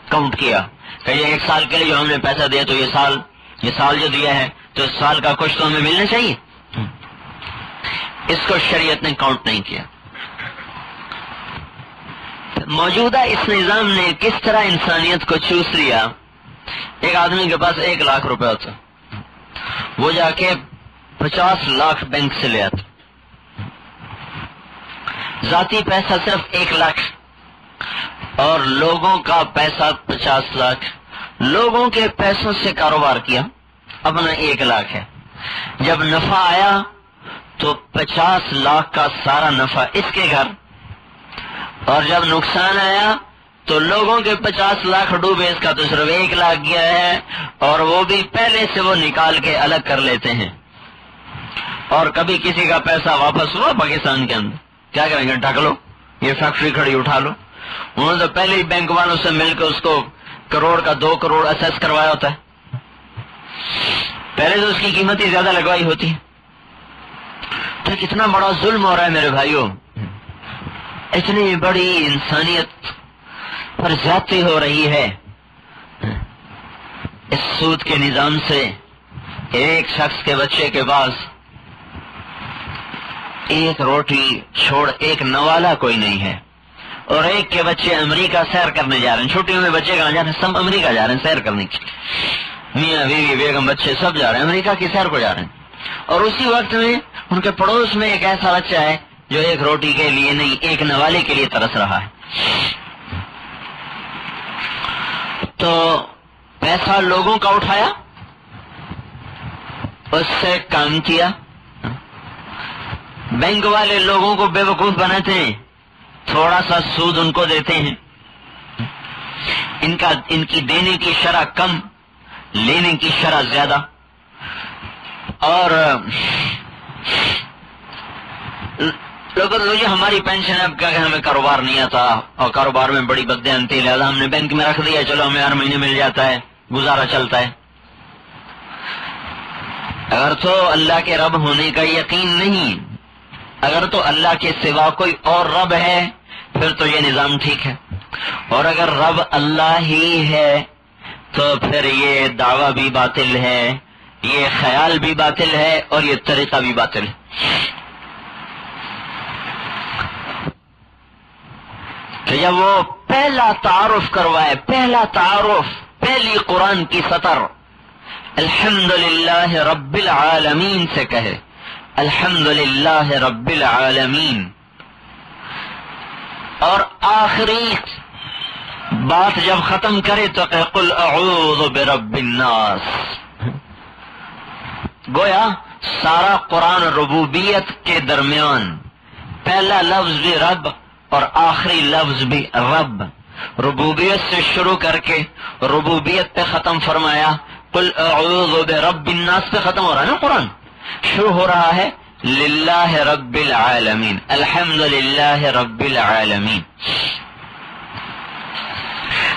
کاؤنٹ کیا کہ یہ 1 سال کے لیے جو ہم نے پیسہ دیا تو یہ سال جو دیا ہے تو اس سال کا کچھ تو ہمیں ملنا چاہیے، اس کو شریعت نے کاؤنٹ نہیں کیا۔ موجودہ اس نظام نے کس طرح انسانیت کو چوس لیا۔ ایک آدمی کے پاس 1 لاکھ روپے ہوتا، وہ جا کے 50 لاکھ بینک سے لے آتا، ذاتی پیسہ صرف 1 لاکھ اور لوگوں کا پیسہ 50 لاکھ، لوگوں کے پیسوں سے کاروبار کیا، اپنا 1 لاکھ ہے، جب نفع آیا تو 50 لاکھ کا سارا نفع اس کے گھر، اور جب نقصان آیا تو لوگوں کے 50 لاکھ ڈوبے، اس کا تو صرف 1 لاکھ گیا ہے، اور وہ بھی پہلے سے وہ نکال کے الگ کر لیتے ہیں، اور کبھی کسی کا پیسہ واپس ہوا پاکستان کے اندر کیا کریں گے، ڈھک لو، یہ فیکٹری کھڑی اٹھا لو۔ انہوں نے تو پہلے ہی بینک والوں سے مل کے اس کو کروڑ کا 2 کروڑ اسیس کروایا ہوتا ہے، پہلے تو اس کی قیمت ہی زیادہ لگوائی ہوتی ہے۔ تو کتنا بڑا ظلم ہو رہا ہے میرے بھائیوں، اتنی بڑی انسانیت پر زیادتی ہو رہی ہے اس سود کے نظام سے۔ ایک شخص کے بچے کے پاس 1 روٹی چھوڑ 1 نوالا کوئی نہیں ہے، اور ایک کے بچے امریکہ سیر کرنے جا رہے ہیں، چھٹیوں میں بچے کہاں جا رہے ہیں، سب امریکہ جا رہے ہیں سیر کرنے کے، میاں بیوی بیگم بچے سب جا رہے ہیں امریکہ کی سیر کو جا رہے ہیں، اور اسی وقت میں ان کے پڑوس میں ایک ایسا بچہ ہے جو 1 روٹی کے لیے نہیں 1 نوالے کے لیے ترس رہا ہے۔ تو پیسہ لوگوں کا اٹھایا، اس سے کام کیا، بینک والے لوگوں کو بے وقوف بناتے ہیں، تھوڑا سا سود ان کو دیتے ہیں، ان کی دینے کی شرح کم، لینے کی شرح زیادہ، اور لوگوں نے ہماری پینشن اب کیا کہ ہمیں کاروبار نہیں آتا اور کاروبار میں بڑی بددیان تھی، لہذا ہم نے بینک میں رکھ دیا، چلو ہمیں ہر مہینے مل جاتا ہے، گزارا چلتا ہے۔ اگر تو اللہ کے رب ہونے کا یقین نہیں، اگر تو اللہ کے سوا کوئی اور رب ہے پھر تو یہ نظام ٹھیک ہے، اور اگر رب اللہ ہی ہے تو پھر یہ دعویٰ بھی باطل ہے، یہ خیال بھی باطل ہے، اور یہ طریقہ بھی باطل ہے۔ کہ جب وہ پہلا تعارف کروائے، پہلا تعارف، پہلی قرآن کی سطر الحمدللہ رب العالمین سے کہے، الحمدللہ رب العالمین، اور آخری بات جب ختم کرے تو کہ قل اعوذ برب الناس، گویا سارا قرآن ربوبیت کے درمیان پہلا لفظ بھی رب اور آخری لفظ بھی رب، ربوبیت سے شروع کر کے ربوبیت پہ ختم فرمایا، قل اعوذ برب الناس پہ ختم ہو رہا ہے نا قرآن، شروع ہو رہا ہے للہ رب العالمین، الحمد للہ رب العالمین۔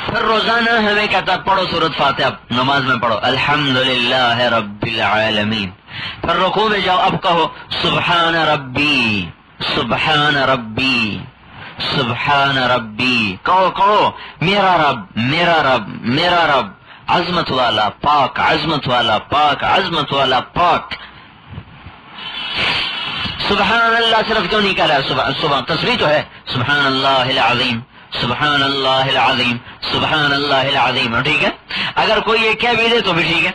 پھر روزانہ ہمیں کہتا پڑھو سورۃ فاتحہ، نماز میں پڑھو الحمد للہ رب العالمین، پھر رکوع میں جاؤ اب کہو سبحان ربی سبحان ربی سبحان ربی، کہو میرا رب میرا رب میرا رب، عظمت والا پاک، عظمت والا پاک، عظمت والا پاک۔ سبحان اللہ صرف کیوں نہیں کہہ رہا، صبح تصویر تو ہے سبحان اللہ العظیم سبحان اللہ العظیم سبحان اللہ العظیم، ٹھیک ہے، اگر کوئی یہ کہہ بھی دے تو بھی ٹھیک ہے،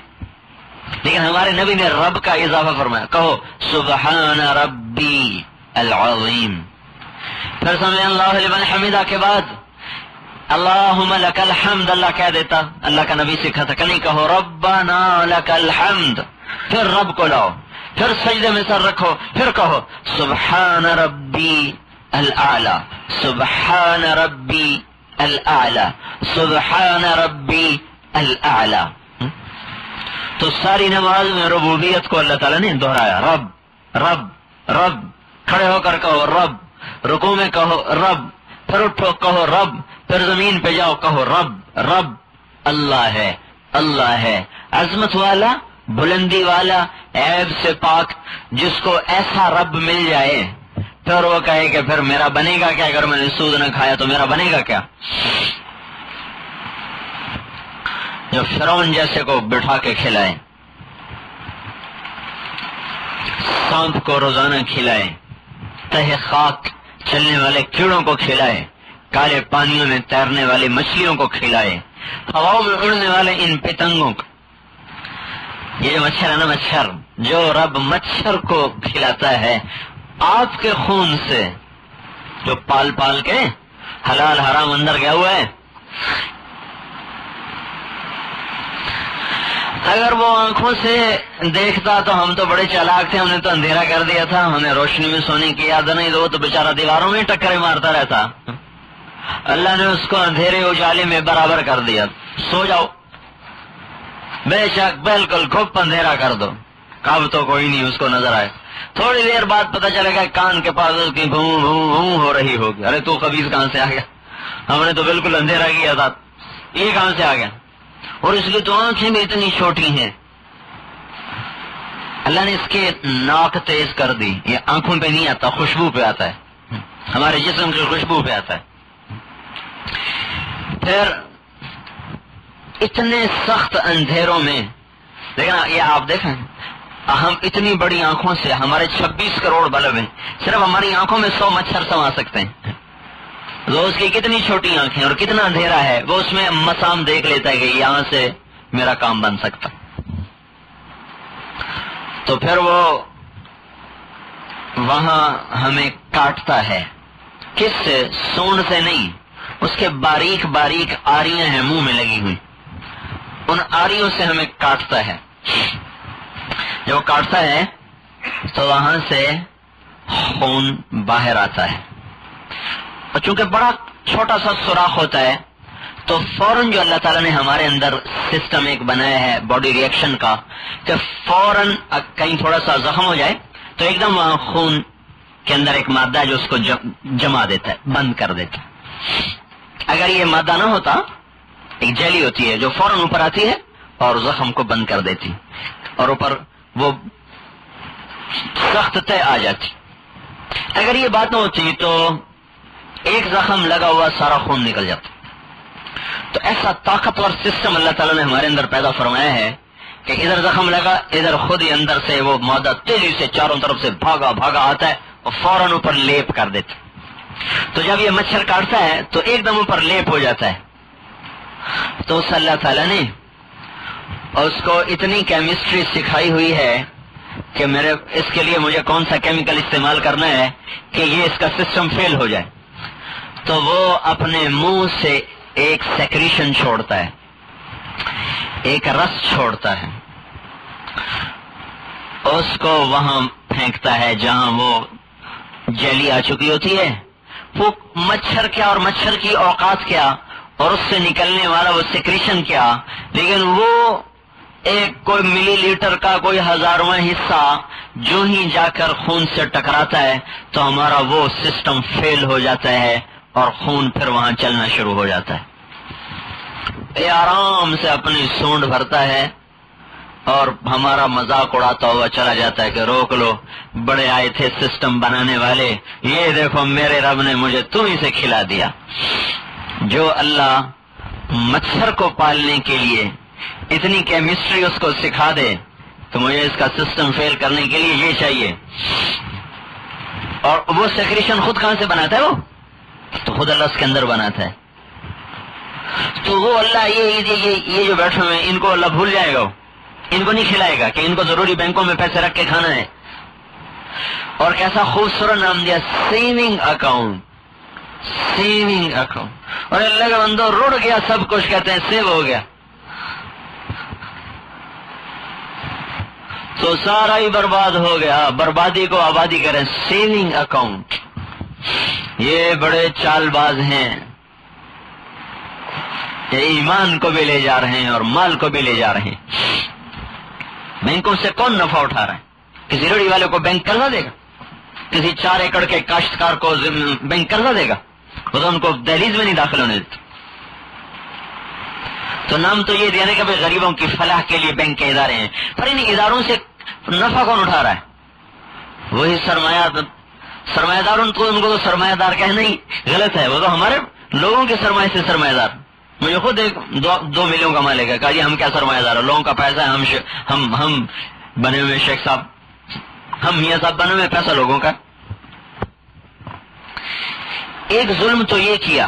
لیکن ہمارے نبی نے رب کا اضافہ فرمایا، کہو سبحان ربی العظیم۔ پھر سمع اللہ لمن حمدہ کے بعد اللہم لک الحمد اللہ کہہ دیتا، اللہ کا نبی سکھا تھا کہ نہیں کہو ربنا لک الحمد، پھر رب کو لاؤ، پھر سجدے میں سر رکھو، پھر کہو سبحان ربی الاعلی سبحان ربی الاعلی سبحان ربی الاعلی۔ تو ساری نماز میں ربوبیت کو اللہ تعالیٰ نے دہرایا، رب رب رب، کھڑے ہو کر کہو رب، رکوع میں کہو رب، پھر اٹھو کہو رب، پھر زمین پہ جاؤ کہو رب رب، اللہ ہے اللہ ہے، عظمت والا بلندی والا، عیب سے پاک، جس کو ایسا رب مل جائے پھر وہ کہے کہ پھر میرا بنے گا کیا؟ اگر میں نے سود نہ کھایا تو میرا بنے گا کیا؟ جو فرعون جیسے کو بٹھا کے کھلائے، سانپ کو روزانہ کھلائے، تہ خاک چلنے والے کیڑوں کو کھلائے، کالے پانیوں میں تیرنے والی مچھلیوں کو کھلائے، ہواؤں میں اڑنے والے ان پتنگوں کو. یہ جو مچھر ہے نا، مچھر جو رب مچھر کو کھلاتا ہے آپ کے خون سے، جو پال پال کے حلال حرام اندر گیا ہوا ہے، اگر وہ آنکھوں سے دیکھتا تو ہم تو بڑے چالاک تھے، ہم نے تو اندھیرا کر دیا تھا، ہمیں روشنی میں سونے کی عادت نہیں، وہ تو بیچارہ دیواروں میں ٹکرے مارتا رہتا. اللہ نے اس کو اندھیرے اجالے میں برابر کر دیا. سو جاؤ، بے شک بالکل گھپ اندھیرا کر دو، کب تو کوئی نہیں اس کو نظر آئے. تھوڑی دیر بعد پتہ چلے گا کان کے پاس اس کی بھوں بھوں بھوں ہو رہی ہوگی. ارے تو خبیث کہاں سے آ گیا؟ ہم نے تو بالکل اندھیرا کیا تھا، یہ کہاں سے آ گیا؟ اور اس کی تو آنکھیں بھی اتنی چھوٹی ہیں، اللہ نے اس کے ناک تیز کر دی. یہ آنکھوں پہ نہیں آتا، خوشبو پہ آتا ہے، ہمارے جسم کی خوشبو پہ آتا ہے. پھر اتنے سخت اندھیروں میں، لیکن یہ آپ دیکھیں ہم اتنی بڑی آنکھوں سے، ہمارے 26 کروڑ بلب ہیں، صرف ہماری آنکھوں میں 100 مچھر سما سکتے ہیں. روز کی کتنی چھوٹی آنکھیں اور کتنا اندھیرا ہے، وہ اس میں مسام دیکھ لیتا ہے کہ یہاں سے میرا کام بن سکتا. تو پھر وہ وہاں ہمیں کاٹتا ہے. کس سے؟ سونڈ سے نہیں، اس کے باریک باریک آریاں ہیں منہ میں لگی ہوئی، ان آریوں سے ہمیں کاٹتا ہے. جب کاٹتا ہے تو وہاں سے خون باہر آتا ہے، اور چونکہ بڑا چھوٹا سا سوراخ ہوتا ہے تو فوراً جو اللہ تعالیٰ نے ہمارے اندر سسٹم ایک بنایا ہے باڈی ریئیکشن کا، کہ فوراً کہیں تھوڑا سا زخم ہو جائے تو ایک دم وہاں خون کے اندر ایک مادہ ہے جو اس کو جما دیتا ہے، بند کر دیتا ہے. اگر یہ مادہ نہ ہوتا، ایک جیلی ہوتی ہے جو فوراً اوپر آتی ہے اور زخم کو بند کر دیتی، اور اوپر وہ سخت طے آ جاتی. اگر یہ بات نہ ہوتی تو ایک زخم لگا ہوا سارا خون نکل جاتا. تو ایسا طاقتور سسٹم اللہ تعالیٰ نے ہمارے اندر پیدا فرمایا ہے کہ ادھر زخم لگا، ادھر خود ہی اندر سے وہ مادہ تیزی سے چاروں طرف سے بھاگا بھاگا آتا ہے اور فوراً اوپر لیپ کر دیتا. تو جب یہ مچھر کاٹتا ہے تو ایک دم اوپر لیپ ہو جاتا ہے. تو اس اللہ تعالیٰ نے اس کو اتنی کیمسٹری سکھائی ہوئی ہے کہ اس کے لیے مجھے کون سا کیمیکل استعمال کرنا ہے کہ یہ اس کا سسٹم فیل ہو جائے. تو وہ اپنے منہ سے ایک سیکریشن چھوڑتا ہے، ایک رس چھوڑتا ہے، اس کو وہاں پھینکتا ہے جہاں وہ جیلی آ چکی ہوتی ہے. وہ مچھر کیا اور مچھر کی اوقات کیا اور اس سے نکلنے والا وہ سیکریشن کیا، لیکن وہ ایک کوئی ملی لیٹر کا کوئی ہزارواں حصہ جو ہی جا کر خون سے ٹکراتا ہے تو ہمارا وہ سسٹم فیل ہو جاتا ہے اور خون پھر وہاں چلنا شروع ہو جاتا ہے. یہ آرام سے اپنی سونڈ بھرتا ہے اور ہمارا مذاق اڑاتا ہوا چلا جاتا ہے کہ روک لو، بڑے آئے تھے سسٹم بنانے والے، یہ دیکھو میرے رب نے مجھے تمہیں سے کھلا دیا. جو اللہ مچھر کو پالنے کے لیے اتنی کیمسٹری اس کو سکھا دے تو مجھے اس کا سسٹم فیل کرنے کے لیے یہ چاہیے. اور وہ سیکریشن خود کہاں سے بناتا ہے؟ وہ تو خود اللہ اس کے اندر بناتا ہے. تو وہ اللہ یہ جو بیٹھے ہوئے ان کو اللہ بھول جائے گا، ان کو نہیں کھلائے گا کہ ان کو ضروری بینکوں میں پیسے رکھ کے کھانا ہے. اور کیسا خوبصورت نام دیا، سیونگ اکاؤنٹ. Saving account. اور اللہ کا بندو رڑ گیا سب کچھ، کہتے ہیں سیو ہو گیا، تو سارا ہی برباد ہو گیا. بربادی کو آبادی کریں، سیونگ اکاؤنٹ. یہ بڑے چال باز ہیں، یہ ایمان کو بھی لے جا رہے ہیں اور مال کو بھی لے جا رہے ہیں. بینکوں سے کون نفع اٹھا رہا ہے؟ کسی ریڑھی والے کو بینک قرضہ دے گا؟ کسی 4 ایکڑ کے کاشتکار کو بینک قرضہ دے گا؟ وہ تو ان کو دہلیز میں نہیں داخل ہونے دیتا. تو نام تو یہ دینے کا غریبوں کی فلاح کے لیے بینک کے ادارے ہیں، پر ان اداروں سے نفع کون اٹھا رہا ہے؟ وہی سرمایہ دار. ان کو تو سرمایہ دار کہنا ہی غلط ہے، وہ تو ہمارے لوگوں کے سرمایہ سے سرمایہ دار. مجھے خود ایک 2 ملین کا مالک ہے، کہا جی ہم کیا سرمایہ دار ہیں، لوگوں کا پیسہ ہے، ہم بنے ہوئے شیخ صاحب، ہم میاں صاحب بنے ہوئے، پیسہ لوگوں کا. ایک ظلم تو یہ کیا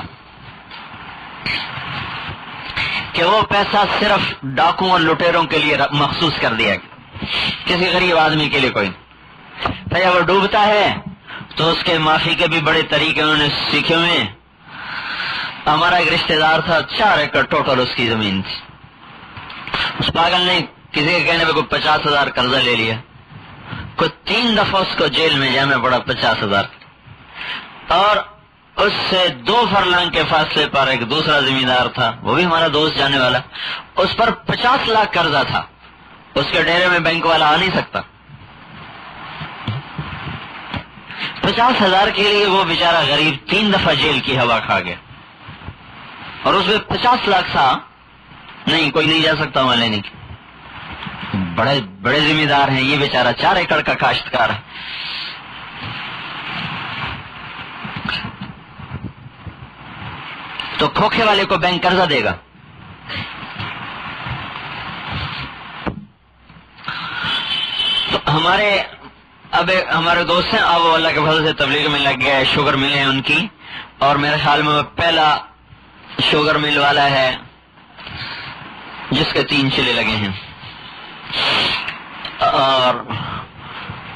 کہ وہ پیسہ صرف ڈاکوں اور لٹیروں کے لیے مخصوص کر دیا، کسی غریب آدمی کے لیے کوئی. پھر جب وہ ڈوبتا ہے تو اس کے معافی کے بھی بڑے طریقے انہوں نے سیکھے ہوئے. ہمارا ایک رشتہ دار تھا، 4 ایکڑ ٹوٹل اس کی زمین تھی. اس پاگل نے کسی کے کہنے پہ کوئی 50,000 قرضہ لے لیا، کوئی 3 دفعہ اس کو جیل میں جانا پڑا 50,000. اور اس سے 2 فرلانگ کے فاصلے پر ایک دوسرا زمیندار تھا، وہ بھی ہمارا دوست جانے والا، اس پر 50 لاکھ قرضہ تھا. اس کے ڈیرے میں بینک والا آ نہیں سکتا. 50,000 کے لیے وہ بیچارہ غریب 3 دفعہ جیل کی ہوا کھا گیا. اور اس میں 50 لاکھ تھا، نہیں کوئی نہیں جا سکتا وہاں لینے کی. بڑے بڑے ذمہ دار ہیں، یہ بیچارہ 4 ایکڑ کا کاشتکار ہے. تو کھوکھے والے کو بینک قرضہ دے گا. تو ہمارے دوست ہیں، اب وہ اللہ کے فضل سے تبلیغ میں لگ گئے، شوگر ملیں ہیں ان کی، اور میرے خیال میں وہ پہلا شوگر مل والا ہے جس کے 3 چلے لگے ہیں. اور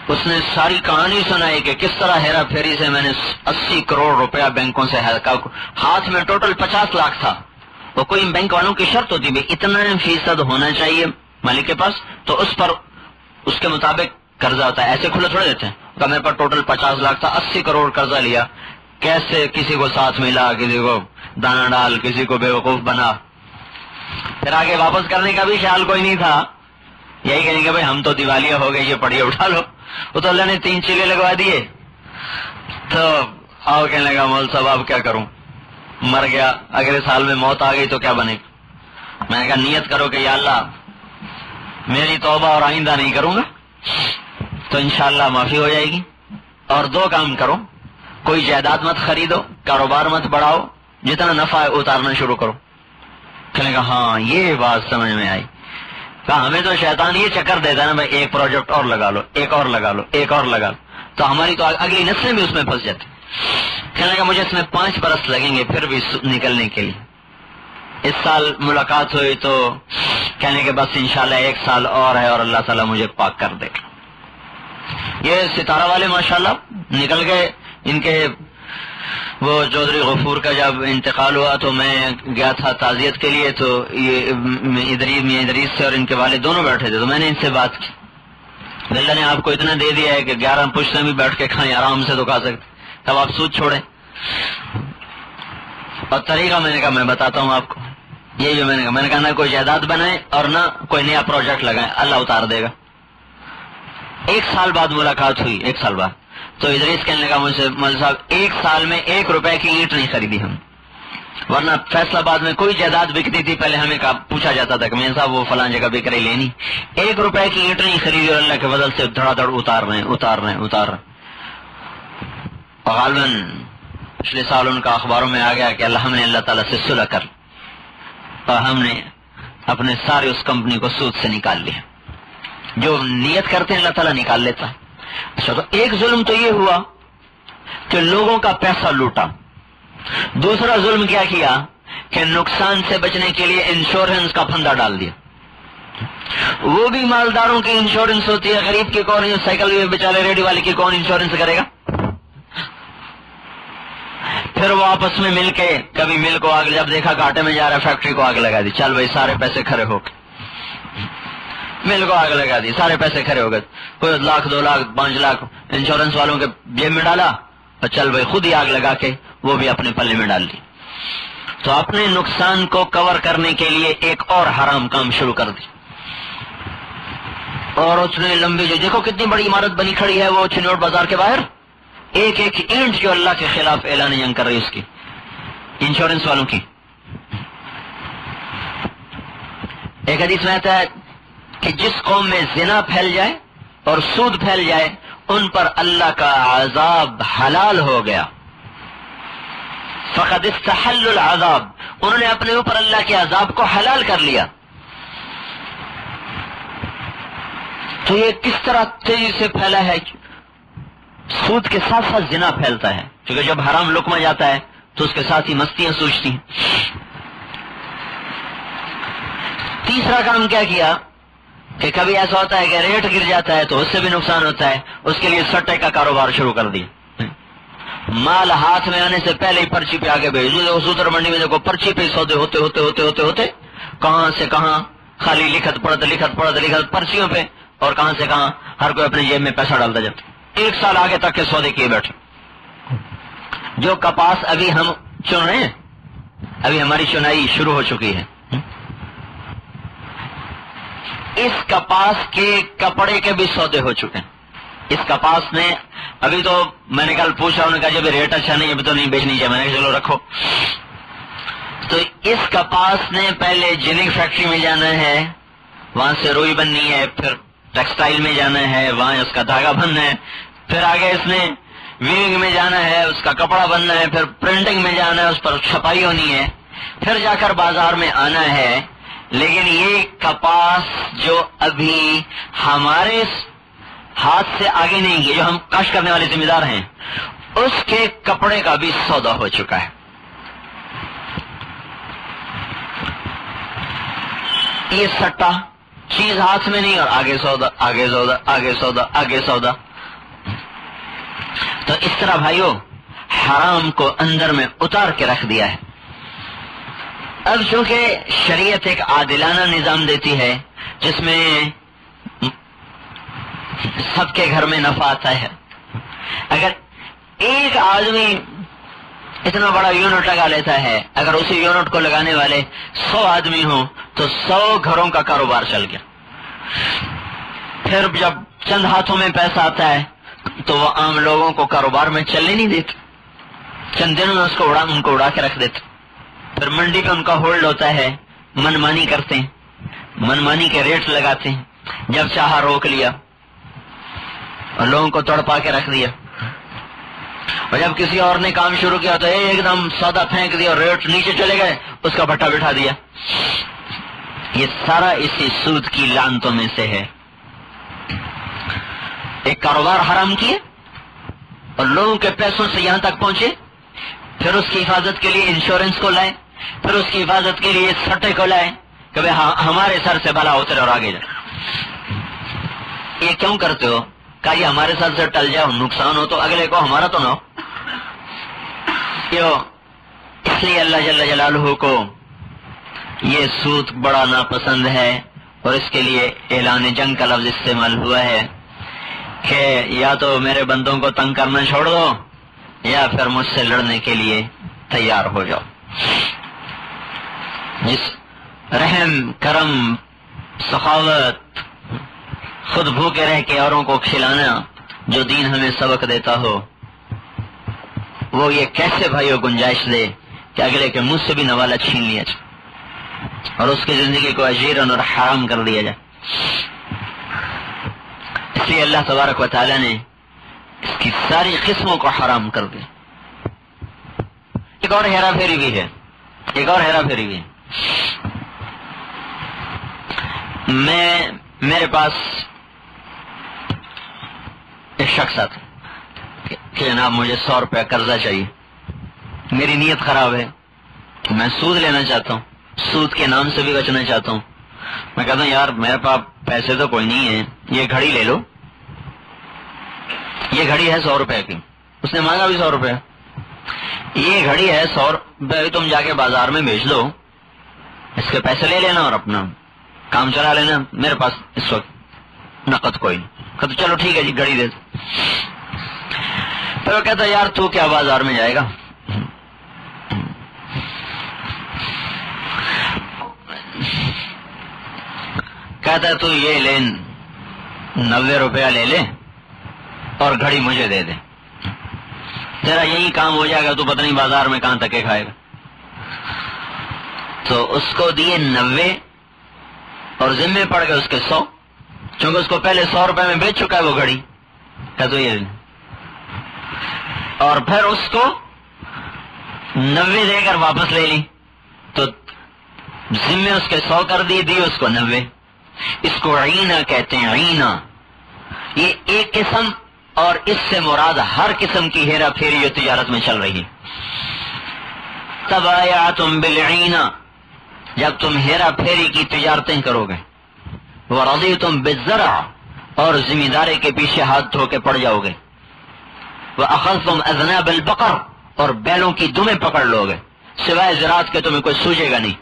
اس نے ساری کہانی سنائی کہ کس طرح ہیرا پھیری سے میں نے 80 کروڑ روپیہ بینکوں سے ہاتھ میں ٹوٹل 50 لاکھ تھا. وہ کوئی بینک والوں کی شرط ہوتی بھی اتنا فیصد ہونا چاہیے مالک کے پاس، تو اس پر اس کے مطابق قرضہ ہوتا ہے. ایسے کھلے تھوڑے دیتے ہیں. تو میرے پاس ٹوٹل 50 لاکھ تھا، 80 کروڑ قرضہ لیا. کیسے کسی کو ساتھ ملا، کسی کو دانا ڈال، کسی کو بے وقوف بنا. پھر آگے واپس کرنے کا بھی خیال کوئی نہیں تھا، یہی کہیں گے بھائی ہم تو دیوالیہ ہو گئے، یہ پڑھیے اٹھا لو. وہ تو اللہ نے 3 چیلے لگوا دیے. تو آؤ کہنے لگا مول صاحب اب کیا کروں، مر گیا، اگلے سال میں موت آ گئی تو کیا بنے گا. میں نے کہا نیت کرو کہ یا اللہ میری توبہ اور آئندہ نہیں کروں گا، تو انشاءاللہ معافی ہو جائے گی. اور 2 کام کرو، کوئی جائیداد مت خریدو، کاروبار مت بڑھاؤ، جتنا نفع ہے اتارنا شروع کرو. کہنے کا ہاں یہ بات سمجھ میں آئی. کہا ہمیں تو شیطان یہ چکر دیتا ہے نا بھائی، ایک پروجیکٹ اور لگا لو، ایک اور لگا لو، ایک اور لگا لو، تو ہماری تو اگلی نسلیں بھی اس میں پھنس جاتی. کہنے کا مجھے اس میں 5 برس لگیں گے پھر بھی نکلنے کے لیے. اس سال ملاقات ہوئی تو کہنے کے بس انشاءاللہ 1 سال اور ہے اور اللہ تعالیٰ مجھے پاک کر دے گا. یہ ستارہ والے ماشاءاللہ نکل گئے. ان کے وہ چودھری غفور کا جب انتقال ہوا تو میں گیا تھا تعزیت کے لیے، تو یہ ادریس سے اور ان کے والد دونوں بیٹھے تھے. تو میں نے ان سے بات کی، اللہ نے آپ کو اتنا دے دیا ہے کہ 11 پشتیں بھی بیٹھ کے کھائیں، آرام سے تو کھا سکتے، تب آپ سود چھوڑیں. اور طریقہ میں نے کہا میں بتاتا ہوں آپ کو، یہ جو میں نے کہا نہ کوئی جائیداد بنائیں اور نہ کوئی نیا پروجیکٹ لگائیں، اللہ اتار دے گا. 1 سال بعد ملاقات ہوئی، 1 سال بعد. تو ادریس کہنے لگا مجھ سے مول صاحب 1 سال میں 1 روپے کی اینٹ نہیں خریدی ہم، ورنہ فیصلہ آباد میں کوئی جائیداد بکتی تھی پہلے ہمیں پوچھا جاتا تھا کہ میاں صاحب وہ فلاں جگہ بک رہی لینی. 1 روپے کی اینٹ نہیں خریدی اور اللہ کے فضل سے دھڑا دھڑ اتار رہے ہیں. اور غالباً پچھلے سال ان کا اخباروں میں آ گیا کہ ہم نے اللہ تعالیٰ سے صلح کر، اور ہم نے اپنے سارے اس کمپنی کو سود سے نکال لیا. جو نیت کرتے ہیں اللہ تعالیٰ نکال لیتا ہے. اچھا، تو ایک ظلم تو یہ ہوا کہ لوگوں کا پیسہ لوٹا. دوسرا ظلم کیا کیا کہ نقصان سے بچنے کے لیے انشورنس کا پھندا ڈال دیا. وہ بھی مالداروں کی انشورنس ہوتی ہے، غریب کی کون، سائیکل بیچارے ریڈی والے کی کون انشورنس کرے گا. پھر وہ آپس میں مل کے کبھی مل کو آگ، جب دیکھا گھاٹے میں جا رہا ہے فیکٹری کو آگ لگا دی. چل بھائی سارے پیسے کھڑے ہو گئے، مل کو آگ لگا دی، سارے پیسے کھڑے ہو گئے. کوئی 1 لاکھ 2 لاکھ 5 لاکھ انشورنس والوں کے جیب میں ڈالا، اور چل بھائی خود ہی آگ لگا کے وہ بھی اپنے پلے میں ڈال دی. تو اپنے نقصان کو کور کرنے کے لیے ایک اور حرام کام شروع کر دی. اور اس نے لمبی، جو دیکھو کتنی بڑی عمارت بنی کھڑی ہے وہ چنوٹ بازار کے باہر، ایک ایک اینٹ جو اللہ کے خلاف اعلان جنگ کر رہی اس کی، انشورنس والوں کی. ایک حدیث میں آتا ہے کہ جس قوم میں زنا پھیل جائے اور سود پھیل جائے ان پر اللہ کا عذاب حلال ہو گیا. فقد استحل العذاب، انہوں نے اپنے اوپر اللہ کے عذاب کو حلال کر لیا. تو یہ کس طرح تیزی سے پھیلا ہے؟ سود کے ساتھ ساتھ زنا پھیلتا ہے، کیونکہ جب حرام لقمہ جاتا ہے تو اس کے ساتھ ہی مستیاں سوچتی ہیں. تیسرا کام کیا کیا کہ کبھی ایسا ہوتا ہے کہ ریٹ گر جاتا ہے تو اس سے بھی نقصان ہوتا ہے، اس کے لیے سٹے کا کاروبار شروع کر دیا. مال ہاتھ میں آنے سے پہلے ہی پرچی پہ آگے بھیج دو. سودر منڈی میں دیکھو پرچی پہ سودے ہوتے ہوتے ہوتے ہوتے ہوتے کہاں سے کہاں خالی لکھت پڑھت پرچیوں پہ، اور کہاں سے کہاں ہر کوئی اپنے جیب میں پیسہ ڈالتا جاتا. 1 سال آگے تک کے سودے کیے بیٹھے. جو کپاس ابھی ہم چن رہے ہیں، ابھی ہماری چنائی شروع ہو چکی ہے، اس کپاس کے کپڑے کے بھی سودے ہو چکے ہیں. اس کپاس نے ابھی تو میں نے کل پوچھا، انہوں نے کہا جب ریٹ اچھا نہیں ابھی تو نہیں بیچنی چاہیے. میں نے کہا چلو رکھو. تو اس کپاس نے پہلے جننگ فیکٹری میں جانا ہے، وہاں سے روئی بننی ہے، پھر ٹیکسٹائل میں جانا ہے، وہاں اس کا دھاگا بننا ہے، پھر آگے اس نے ویونگ میں جانا ہے، اس کا کپڑا بننا ہے، پھر پرنٹنگ میں جانا ہے، اس پر چھپائی ہونی ہے، پھر جا کر بازار میں آنا ہے. لیکن یہ کپاس جو ابھی ہمارے ہاتھ سے آگے نہیں گئے، جو ہم کاشت کرنے والے ذمہ دار ہیں، اس کے کپڑے کا بھی سودا ہو چکا ہے. یہ سٹا چیز ہاتھ میں نہیں اور آگے سودا آگے سودا آگے سودا آگے سودا. تو اس طرح بھائیو حرام کو اندر میں اتار کے رکھ دیا ہے. اب چونکہ شریعت ایک عادلانہ نظام دیتی ہے جس میں سب کے گھر میں نفع آتا ہے، اگر ایک آدمی اتنا بڑا یونٹ لگا لیتا ہے، اگر اسی یونٹ کو لگانے والے 100 آدمی ہوں تو 100 گھروں کا کاروبار چل گیا. پھر جب چند ہاتھوں میں پیسہ آتا ہے تو وہ عام لوگوں کو کاروبار میں چلنے نہیں دیتے، چند دنوں میں ان کو اڑا کے رکھ دیتے. پھر منڈی پہ ان کا ہولڈ ہوتا ہے، منمانی کرتے ہیں، منمانی کے ریٹ لگاتے ہیں، جب چاہا روک لیا اور لوگوں کو تڑپا کے رکھ دیا. اور جب کسی اور نے کام شروع کیا تو ایک دم سودا پھینک دیا اور ریٹ نیچے چلے گئے، اس کا بٹا بٹھا دیا. یہ سارا اسی سود کی لعنتوں میں سے ہے. ایک کاروبار حرام کیے اور لوگوں کے پیسوں سے یہاں تک پہنچے، پھر اس کی حفاظت کے لیے انشورنس کو لائے، پھر اس کی حفاظت کے لیے سٹے کو لائے کہ ہمارے سر سے بلا اترے اور آگے جائے. یہ کیوں کرتے ہو؟ کہ یہ ہمارے سر سے ٹل جائے، نقصان ہو تو اگلے کو، ہمارا تو نہ ہو. کیوں؟ اس لیے اللہ جل جلالہ کو یہ سود بڑا ناپسند ہے اور اس کے لیے اعلان جنگ کا لفظ استعمال ہوا ہے کہ یا تو میرے بندوں کو تنگ کرنا چھوڑ دو یا پھر مجھ سے لڑنے کے لیے تیار ہو جاؤ. جس رحم، کرم، سخاوت، خود بھوکے رہ کے اوروں کو کھلانا جو دین ہمیں سبق دیتا ہو، وہ یہ کیسے بھائیو گنجائش دے کہ اگلے کے منہ سے بھی نوالا چھین لیا جائے اور اس کی زندگی کو اجیرن اور حرام کر دیا جائے. اس لیے اللہ تبارک و تعالی نے اس کی ساری قسموں کو حرام کر دیا. ایک اور ہیرا پھیری بھی ہے، میرے پاس ایک شخص آتا کہ جناب مجھے 100 روپے قرضہ چاہیے، میری نیت خراب ہے، میں سود لینا چاہتا ہوں، سود کے نام سے بھی بچنا چاہتا ہوں. میں کہتا ہوں یار میرے پاس پیسے تو کوئی نہیں ہے، یہ گھڑی لے لو، یہ گھڑی ہے 100 روپے کی. اس نے مانگا بھی 100 روپے. یہ گھڑی ہے 100 روپے، تم جا کے بازار میں بیچ دو، اس کے پیسے لے لینا اور اپنا کام چلا لینا، میرے پاس اس وقت نقد کوئی نہیں. کہتا چلو ٹھیک ہے جی گھڑی دے. پھر وہ کہتا یار تو کیا بازار میں جائے گا، کہتا ہے تو یہ لے 90 روپیہ لے لے اور گھڑی مجھے دے دے، تیرا یہی کام ہو جائے گا، تو پتہ نہیں بازار میں کہاں تک کھائے گا. تو اس کو دیے 90 اور ذمے پڑ گئے اس کے 100، چونکہ اس کو پہلے 100 روپے میں بیچ چکا ہے وہ گھڑی کہ تو یہ، اور پھر اس کو 90 دے کر واپس لے لی، تو ذمے اس کے 100 کر دی اس کو 90۔ اس کو عینہ کہتے ہیں، عینہ یہ ایک قسم، اور اس سے مراد ہر قسم کی ہیرا پھیری جو تجارت میں چل رہی ہے۔ تبایعتم بالعینہ، جب تم ہیرا پھیری کی تجارتیں کرو گے، ورضیتم بالزرع، اور زمینداری کے پیچھے ہاتھ دھو کے پڑ جاؤ گے، واخذتم اذناب البقر، اور بیلوں کی دمیں پکڑ لو گے، سوائے زراعت کے تمہیں کوئی سوچے گا نہیں۔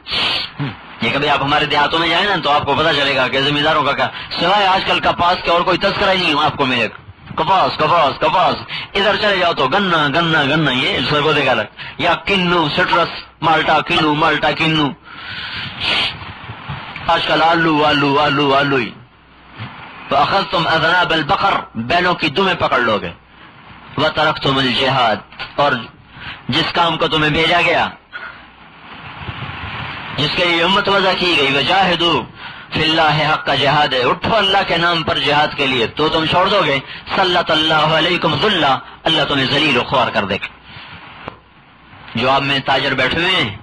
یہ کبھی آپ ہمارے دیہاتوں میں جائیں نا تو آپ کو پتہ چلے گا کہ زمینداروں کا کیا، سوائے آج کل کپاس کے اور کوئی تذکرہ ہی نہیں آپ کو ملے گا۔ کپاس کپاس کپاس، ادھر چلے جاؤ تو گنا گنا گنا، یہ سرگودے کا الگ، یا کنو، سٹرس، مالٹا کنو، مالٹا کنو، آج کل آلو آلو آلو آلو ہی۔ فاخذتم اذناب البقر، بیلوں کی دمیں پکڑ لو گے، وترکتم الجہاد، اور جس کام کو تمہیں بھیجا گیا، جس کے لیے امت وضع کی گئی، وجاہدوا فی اللہ حق کا جہاد ہے، اٹھو اللہ کے نام پر جہاد کے لیے، تو تم چھوڑ دو گے، سلط اللہ علیکم ذلہ، اللہ تمہیں ذلیل و خوار کر دے گا۔ جو آپ میں تاجر بیٹھے ہوئے ہیں،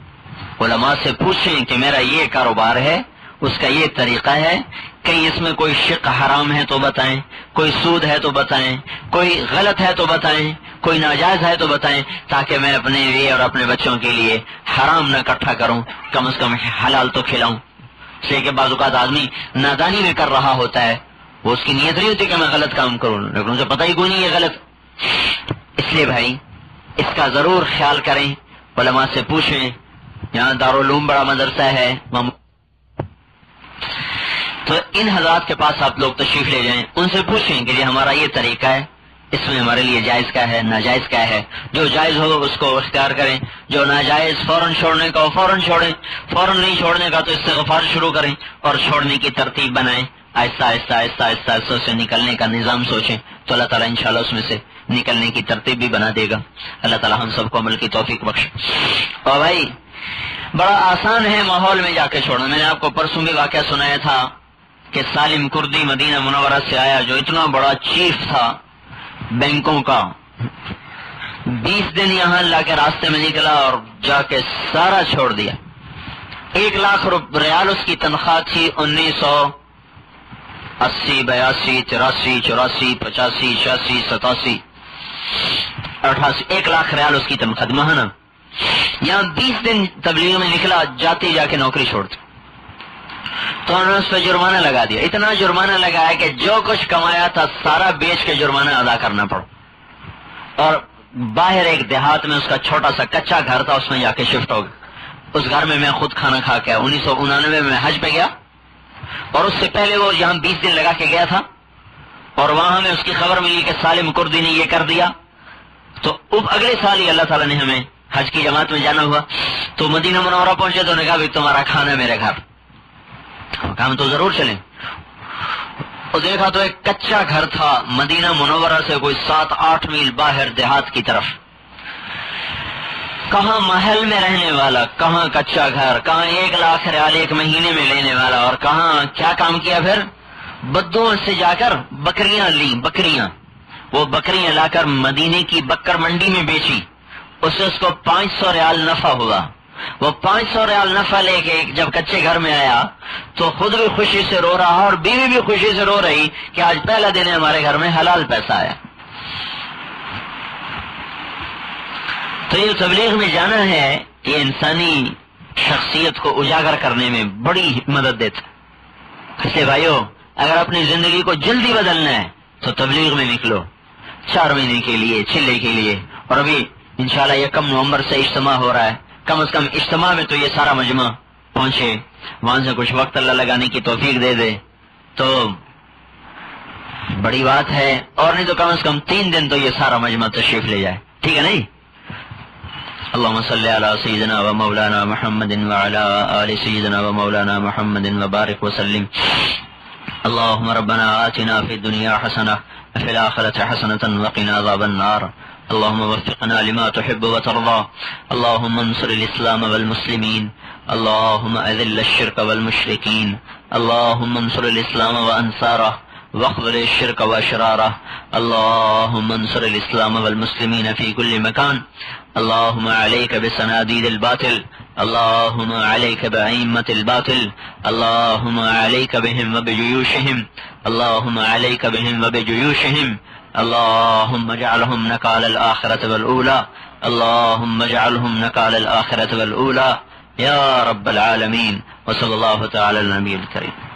علماء سے پوچھیں کہ میرا یہ کاروبار ہے، اس کا یہ طریقہ ہے، کہیں اس میں کوئی شق حرام ہے تو بتائیں، کوئی سود ہے تو بتائیں، کوئی غلط ہے تو بتائیں، کوئی ناجائز ہے تو بتائیں، تاکہ میں اپنے لیے اور اپنے بچوں کے لیے حرام نہ اکٹھا کروں، کم از کم حلال تو کھلاؤں۔ اس لیے کہ بعض اوقات آدمی نادانی میں کر رہا ہوتا ہے، وہ اس کی نیت نہیں ہوتی کہ میں غلط کام کروں، لیکن اسے پتہ ہی کوئی نہیں ہے غلط۔ اس لیے بھائی اس کا ضرور خیال کریں، علماء سے پوچھیں۔ یہاں دارالعلوم بڑا مدرسہ ہے، تو ان حضرات کے پاس آپ لوگ تشریف لے جائیں، ان سے پوچھیں کہ یہ ہمارا یہ طریقہ ہے، اس میں ہمارے لیے جائز کیا ہے، ناجائز کیا ہے۔ جو جائز ہو اس کو اختیار کریں، جو ناجائز فوراً چھوڑنے کا ہو فوراً چھوڑیں، فوراً نہیں چھوڑنے کا تو استغفار شروع کریں اور چھوڑنے کی ترتیب بنائیں، آہستہ آہستہ آہستہ آہستہ آہستہ سے نکلنے کا نظام سوچیں، تو اللہ تعالیٰ انشاءاللہ اس میں سے نکلنے کی ترتیب بھی بنا دے گا۔ اللہ تعالیٰ ہم سب کو عمل کی توفیق بخشے۔ اور بھائی بڑا آسان ہے ماحول میں جا کے چھوڑنا۔ میں نے آپ کو پرسوں بھی واقعہ سنایا تھا کہ سالم کردی مدینہ منورہ سے آیا، جو اتنا بڑا چیف تھا بینکوں کا، 20 دن یہاں لا کے راستے میں نکلا اور جا کے سارا چھوڑ دیا۔ 1 لاکھ ریال اس کی تنخواہ تھی، 1980 82 83 84 85 86 87 88، 1 لاکھ ریال اس کی تنخواہ ماہانہ۔ یہاں 20 دن تبلیغ میں نکلا، جاتے جا کے نوکری چھوڑ دی، تو انہوں نے اس پہ جرمانہ لگا دیا۔ اتنا جرمانہ لگایا کہ جو کچھ کمایا تھا سارا بیچ کے جرمانہ ادا کرنا پڑا، اور باہر ایک دیہات میں اس کا چھوٹا سا کچا گھر تھا، اس میں جا کے شفٹ ہو گیا۔ اس گھر میں خود کھانا کھا کے 1999 میں حج پہ گیا، اور اس سے پہلے وہ یہاں 20 دن لگا کے گیا تھا، اور وہاں ہمیں اس کی خبر ملی کہ سالم کردی نے یہ کر دیا۔ تو اب اگلے سال ہی اللہ تعالیٰ نے ہمیں حج کی جماعت میں جانا ہوا، تو مدینہ منورہ پہنچے تو نے کہا بھی تمہارا کھانا میرے گھر، ہم تو ضرور چلیں۔ اور دیکھا تو ایک کچا گھر تھا مدینہ منورہ سے کوئی 7-8 میل باہر دیہات کی طرف، کہاں محل میں رہنے والا، کہاں کچا گھر، کہاں 1 لاکھ ریال 1 مہینے میں لینے والا، اور کہاں کیا کام کیا پھر بدوؤں سے جا کر بکریاں لی، بکریاں، وہ بکریاں لا کر مدینے کی بکر منڈی میں بیچی، اس سے اس کو 500 ریال نفع ہوا۔ وہ 500 ریال نفع لے کے جب کچے گھر میں آیا تو خود بھی خوشی سے رو رہا اور بیوی بھی خوشی سے رو رہی کہ آج پہلا دن ہے ہمارے گھر میں حلال پیسہ آیا۔ تو یہ تبلیغ میں جانا ہے، یہ انسانی شخصیت کو اجاگر کرنے میں بڑی مدد دیتا ہے۔ اس لیے بھائیو، اگر اپنی زندگی کو جلدی بدلنا ہے تو تبلیغ میں نکلو، 4 مہینے کے لیے، چلے کے لیے۔ اور ابھی انشاءاللہ 1 نومبر سے اجتماع ہو رہا ہے، کم از کم اجتماع میں تو یہ سارا مجمع پہنچے، وہاں سے کچھ وقت اللہ لگانے کی توفیق دے دے تو بڑی بات ہے، اور نہیں تو کم از کم 3 دن تو یہ سارا مجمع تشریف لے جائے، ٹھیک ہے نہیں؟ اللهم صل على سيدنا ومولانا محمد وعلى آل سيدنا ومولانا محمد وبارك وسلم. اللهم ربنا آتنا في الدنيا حسنة وفي الآخرة حسنة وقنا عذاب النار. اللهم وفقنا لما تحب وترضى. اللهم انصر الإسلام والمسلمين. اللهم أذل الشرك والمشركين. اللهم انصر الإسلام وأنصاره واخذل الشرك وأشراره. اللهم انصر الإسلام والمسلمين في كل مكان. اللهم عليك بصناديد الباطل. اللهم عليك بأئمة الباطل. اللهم عليك بهم وبجيوشهم. اللهم عليك بهم وبجيوشهم. اللهم اجعلهم نكال الآخرة والأولى. اللهم اجعلهم نكال الآخرة والأولى يا رب العالمين. وصلى الله تعالى على النبي الكريم.